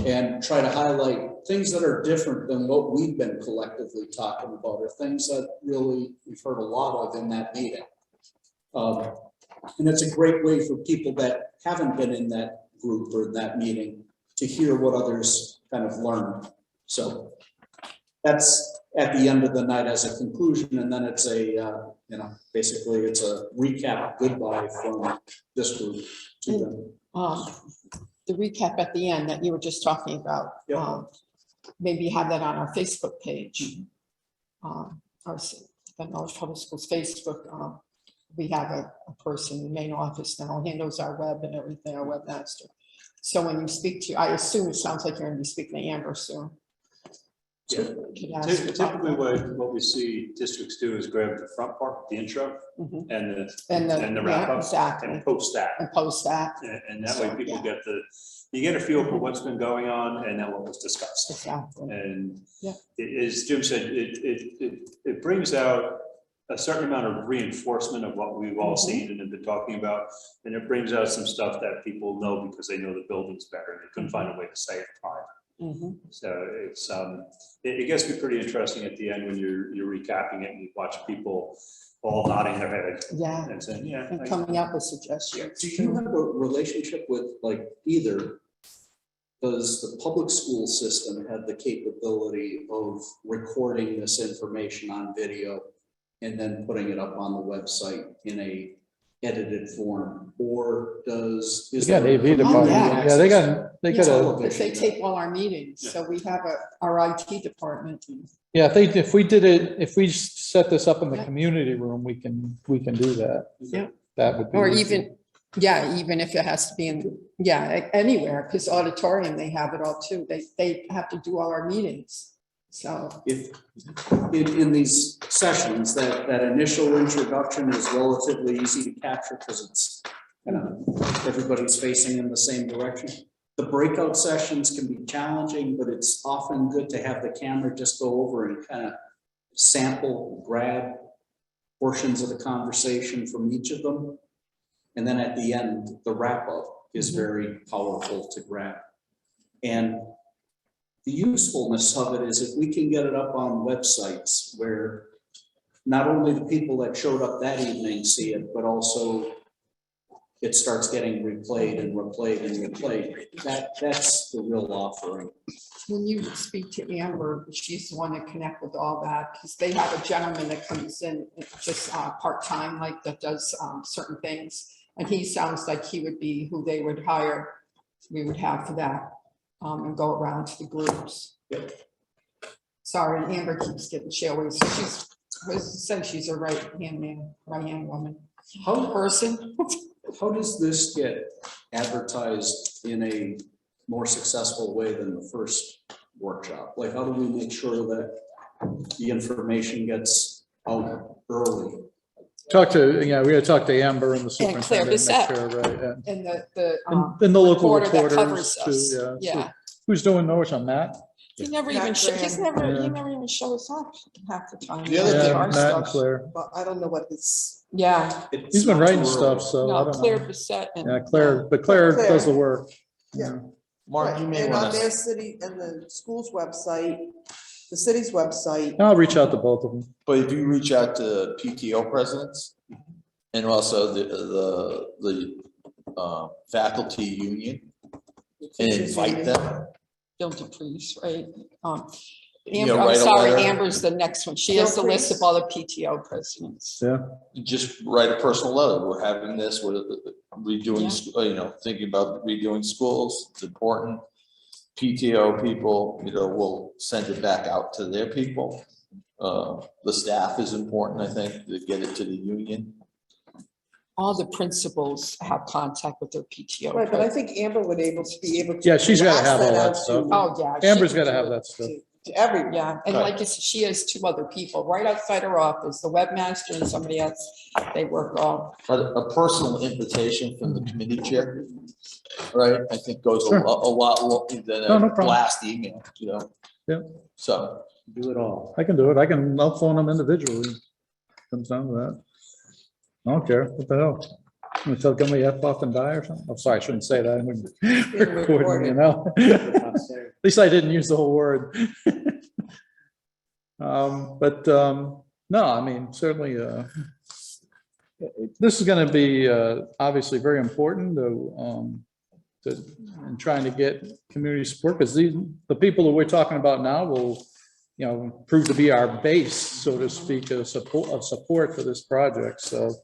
Speaker 5: and try to highlight things that are different than what we've been collectively talking about, or things that really we've heard a lot of in that meeting. And it's a great way for people that haven't been in that group or that meeting to hear what others kind of learned. So that's at the end of the night as a conclusion, and then it's a, you know, basically it's a recap goodbye from this group to them.
Speaker 11: The recap at the end that you were just talking about, maybe have that on our Facebook page. Our the Knowledge Public Schools Facebook, we have a person in the main office now, handles our web and everything, our webmaster. So when you speak to, I assume it sounds like you're going to be speaking to Amber soon.
Speaker 15: Yeah. Typically what we see districts do is grab the front part, the intro, and the wrap up,
Speaker 11: exactly.
Speaker 15: and post that. And that way people get you get a feel for what's been going on and then what was discussed.
Speaker 11: Exactly.
Speaker 15: And as Jim said, it brings out a certain amount of reinforcement of what we've all seen and have been talking about. And it brings out some stuff that people know because they know the buildings better. They couldn't find a way to say it prior. So it's it gets to be pretty interesting at the end when you're recapping it and you watch people all nodding their head. And saying,
Speaker 11: and coming up with suggestions.
Speaker 5: Do you have a relationship with, like, either, does the public school system have the capability of recording this information on video and then putting it up on the website in a edited form, or does
Speaker 1: AV department. Yeah, they got
Speaker 11: If they tape all our meetings, so we have our IT department.
Speaker 1: Yeah, if we did it, if we set this up in the community room, we can do that.
Speaker 11: Yeah.
Speaker 1: That would be.
Speaker 11: Or
Speaker 1: easy.
Speaker 11: even if it has to be in, anywhere, because auditorium, they have it all too. They have to do all our meetings. So
Speaker 5: if in these sessions, that initial introduction is relatively easy to capture because it's, you know, everybody's facing in the same direction. The breakout sessions can be challenging, but it's often good to have the camera just go over and kind of sample, grab portions of the conversation from each of them. And then at the end, the wrap up is very powerful to grab. And the usefulness of it is if we can get it up on websites where not only the people that showed up that evening see it, but also it starts getting replayed and replayed and replayed. That's the real offering.
Speaker 11: when you speak to Amber, she's the one to connect with all that, because they have a gentleman that comes in just part-time, like that does certain things. And he sounds like he would be who they would hire, we would have for that, and go around to the groups. Sorry, and Amber keeps getting, she always, she's, I was saying she's a right-hand man, right-hand woman. Person.
Speaker 5: How does this get advertised in a more successful way than the first workshop? Like, how do we make sure that the information gets
Speaker 13: Oh, early.
Speaker 1: Talk to, yeah, we gotta talk to Amber and the
Speaker 11: And Claire
Speaker 1: superintendent. make
Speaker 11: Bissette.
Speaker 1: sure, Right, and-
Speaker 11: And
Speaker 1: and the local
Speaker 11: reporter that
Speaker 1: reporters
Speaker 11: covers
Speaker 1: too,
Speaker 11: us.
Speaker 1: yeah.
Speaker 11: Yeah.
Speaker 1: Who's doing those on Matt?
Speaker 11: He never
Speaker 4: Matt
Speaker 11: even, he's
Speaker 4: Graham.
Speaker 11: never,
Speaker 1: Yeah.
Speaker 11: he never even shows up half the time.
Speaker 13: The other
Speaker 11: Like
Speaker 13: thing-
Speaker 11: our
Speaker 1: Yeah, Matt and
Speaker 11: stuff.
Speaker 1: Claire.
Speaker 4: But I don't know what his,
Speaker 11: Yeah,
Speaker 1: He's been writing stuff, so I
Speaker 11: no,
Speaker 1: don't
Speaker 11: Claire
Speaker 1: know.
Speaker 11: Bissette and.
Speaker 1: Yeah, Claire, but Claire
Speaker 4: Claire.
Speaker 1: does the work.
Speaker 4: Yeah.
Speaker 13: Mark, you may
Speaker 4: and on
Speaker 13: want
Speaker 4: their
Speaker 13: to,
Speaker 4: city and the school's website, the city's website.
Speaker 1: I'll reach out to both of them.
Speaker 13: but if you reach out to PTO presidents and also the faculty union and invite them.
Speaker 11: Bill DePreez, right?
Speaker 13: You
Speaker 11: Amber,
Speaker 13: know,
Speaker 11: I'm
Speaker 13: write a
Speaker 11: sorry,
Speaker 13: letter.
Speaker 11: Amber's the next one. She has the
Speaker 4: Bill
Speaker 11: list of
Speaker 4: Priest.
Speaker 11: all the PTO presidents.
Speaker 1: Yeah,
Speaker 13: Just write a personal letter. We're having this, we're redoing,
Speaker 11: Yeah.
Speaker 13: you know, thinking about redoing schools. It's important. PTO people, you know, will send it back out to their people. The staff is important, I think, to get it to the union.
Speaker 11: All the principals have contact with their PTO.
Speaker 4: Right, but I
Speaker 11: presidents.
Speaker 4: think Amber would be able to.
Speaker 1: Yeah, she's gotta
Speaker 4: blast
Speaker 1: have all
Speaker 4: out
Speaker 1: that
Speaker 4: to-
Speaker 1: stuff.
Speaker 11: Oh, yeah. she
Speaker 1: Amber's
Speaker 11: can
Speaker 1: gotta
Speaker 11: do
Speaker 1: have
Speaker 11: it.
Speaker 1: that stuff.
Speaker 4: To everyone.
Speaker 11: Yeah, and
Speaker 13: Right.
Speaker 11: like I said, she has two other people right outside her office, the webmaster and somebody else. They work all.
Speaker 13: But a personal invitation from the committee chair, right, I think goes a
Speaker 1: Sure.
Speaker 13: lot more than
Speaker 1: No,
Speaker 13: a
Speaker 1: no problem.
Speaker 13: blast email, you know?
Speaker 1: Yeah.
Speaker 13: So,
Speaker 2: Do it all.
Speaker 1: I can do it. I'll phone them individually. Comes down to that. I don't care. What the hell? I'm gonna tell them we F off and die or something. I'm sorry, I shouldn't say that. I'm recording, you know? At least I didn't use the whole word. No, I mean, certainly, this is gonna be, obviously very important in trying to get community support, because the people that we're talking about now will, you know, prove to be our base, so to speak, of support for this project, so.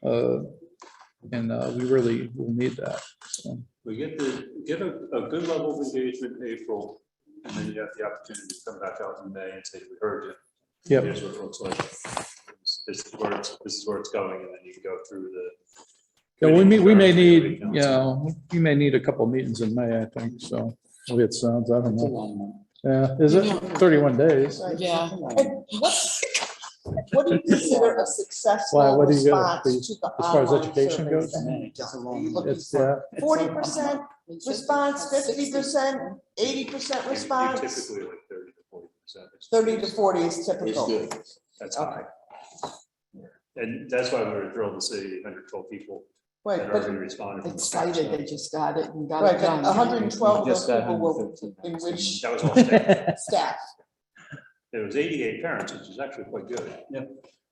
Speaker 1: We really will need that, so.
Speaker 15: We get a good level of engagement in April, and then you have the opportunity to come back out in May and say, we heard you.
Speaker 1: Yep.
Speaker 15: Here's what it looks like. This is where it's going, and then you can go through the.
Speaker 1: Yeah, we may need, you know, we may need a couple of meetings in May, I think, so. Maybe it sounds, I don't know. Yeah, is it 31 days?
Speaker 11: Yeah.
Speaker 4: And what do you consider a successful
Speaker 1: What do you get,
Speaker 4: response to the
Speaker 1: as far as
Speaker 4: online
Speaker 1: education
Speaker 4: surveys
Speaker 1: goes?
Speaker 4: that you've done? Are you looking
Speaker 1: It's,
Speaker 4: for
Speaker 1: yeah,
Speaker 4: 40% response, 50%, 80% response?
Speaker 15: Typically like 30 to 40%.
Speaker 4: 30 to 40 is
Speaker 13: it's
Speaker 4: typical.
Speaker 13: good.
Speaker 15: That's high. And that's why we were thrilled to see 112 people
Speaker 4: Right,
Speaker 15: that
Speaker 4: but,
Speaker 15: already responded. from the
Speaker 11: Excited, they
Speaker 15: first
Speaker 11: just got it and got
Speaker 4: right,
Speaker 11: it
Speaker 4: but
Speaker 11: done.
Speaker 4: 112 of those
Speaker 2: Just got
Speaker 4: people were
Speaker 2: 113.
Speaker 4: in which
Speaker 15: That was all state.
Speaker 4: staff?
Speaker 15: There was 88 parents, which is actually quite good.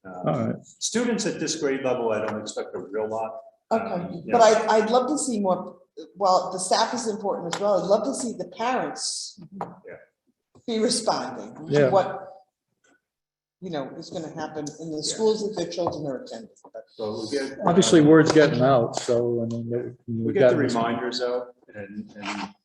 Speaker 1: all
Speaker 15: Uh,
Speaker 1: right.
Speaker 15: Students at this grade level, I don't expect a real lot.
Speaker 4: Okay,
Speaker 15: Yeah.
Speaker 4: but I'd love to see more, well, the staff is important as well. I'd love to see the parents be responding. to
Speaker 1: Yeah.
Speaker 4: What, you know, is gonna happen in the schools that their children are attending.
Speaker 15: So we get.
Speaker 1: Obviously, word's getting out, so, I mean.
Speaker 15: We get the reminders out and,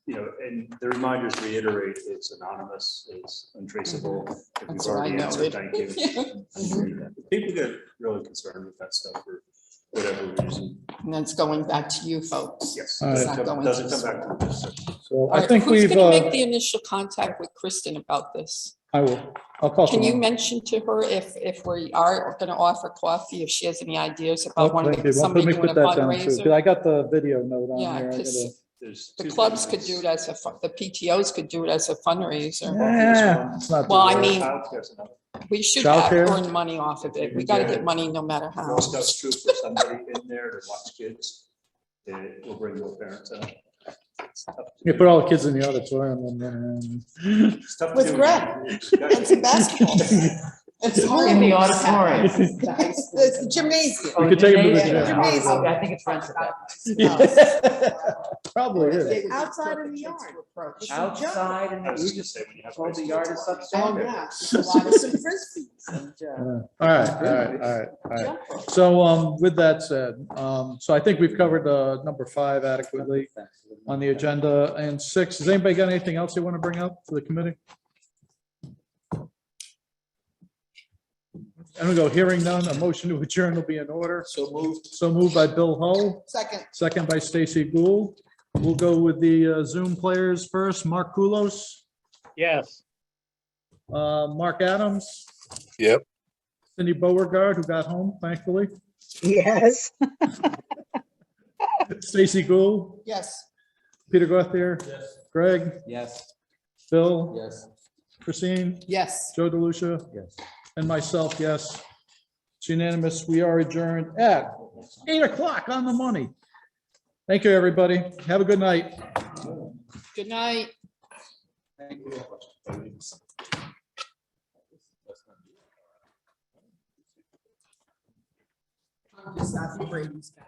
Speaker 15: you know, and the reminders reiterate it's anonymous, it's untraceable. If you've
Speaker 11: That's what I
Speaker 15: already answered,
Speaker 11: noted.
Speaker 15: thank you. People get really concerned with that stuff for whatever reason.
Speaker 11: And that's going back to you folks.
Speaker 15: Yes.
Speaker 1: All right.
Speaker 11: It's not going to
Speaker 15: Doesn't
Speaker 11: the
Speaker 15: come back to the district.
Speaker 1: So
Speaker 11: All
Speaker 1: I
Speaker 11: right,
Speaker 1: think
Speaker 11: who's
Speaker 1: we've,
Speaker 11: gonna make the initial contact with Kristen about this?
Speaker 1: I will, I'll call
Speaker 11: Can you
Speaker 1: tomorrow.
Speaker 11: mention to her if we are gonna offer coffee, if she has any ideas
Speaker 1: Oh,
Speaker 11: about
Speaker 1: thank you. Well,
Speaker 11: somebody
Speaker 1: let me
Speaker 11: doing a
Speaker 1: put that down too, 'cause
Speaker 11: fundraiser?
Speaker 1: I got the video note on
Speaker 11: Yeah,
Speaker 1: here. I
Speaker 11: because
Speaker 1: gotta-
Speaker 15: There's
Speaker 11: the
Speaker 15: two
Speaker 11: clubs could
Speaker 15: things.
Speaker 11: do it as the PTOs could do it as a fundraiser.
Speaker 1: Yeah, it's not.
Speaker 11: Well,
Speaker 1: too
Speaker 11: I
Speaker 1: bad.
Speaker 11: mean,
Speaker 15: Childcare's enough.
Speaker 11: we should
Speaker 1: Childcare?
Speaker 11: have earned money off of it. We gotta get money no matter how.
Speaker 15: Girl Scouts troop for somebody in there to watch kids. It will bring your parents out. It's tough to
Speaker 1: You
Speaker 15: do.
Speaker 1: put all the kids in the auditorium and then.
Speaker 15: It's tough to
Speaker 4: With
Speaker 15: do.
Speaker 4: Greg
Speaker 15: It's got-
Speaker 4: and some basketball. And some
Speaker 2: In the
Speaker 4: room.
Speaker 2: auditorium.
Speaker 4: The gymnasium.
Speaker 1: We could take them to the
Speaker 4: gymnasium.
Speaker 1: gym.
Speaker 4: Gymnasium.
Speaker 2: I think it's rented out.
Speaker 1: Probably is.
Speaker 4: Outside in the yard. With some junk.
Speaker 2: Outside and
Speaker 15: I was just gonna say, when you have
Speaker 2: all the
Speaker 15: high
Speaker 2: yard
Speaker 15: schools,
Speaker 2: is
Speaker 4: Oh,
Speaker 2: upstairs.
Speaker 4: yeah, some frisbees and,
Speaker 1: All right. So, with that said, so I think we've covered, number 5 adequately on the agenda, and 6, has anybody got anything else they want to bring up to the committee? I'm gonna go hearing none, a motion to adjourn will be in order.
Speaker 13: So moved.
Speaker 1: So moved by Bill Hull,
Speaker 4: second.
Speaker 1: second by Stacy Gould. We'll go with the Zoom players first. Mark Kulos,
Speaker 3: Yes.
Speaker 1: Mark Adams.
Speaker 14: Yep.
Speaker 1: Cindy Beauregard, who got home, thankfully.
Speaker 6: Yes.
Speaker 1: Stacy Gould,
Speaker 4: Yes.
Speaker 1: Peter Gauthier. Greg,
Speaker 10: Yes.
Speaker 1: Bill,
Speaker 10: Yes.
Speaker 1: Christine,
Speaker 11: Yes.
Speaker 1: Joe DeLucia.
Speaker 10: Yes.
Speaker 1: And myself, yes. It's unanimous. We are adjourned at 8 o'clock on the money. Thank you, everybody. Have a good night.
Speaker 11: Good night. Just after Brady's back.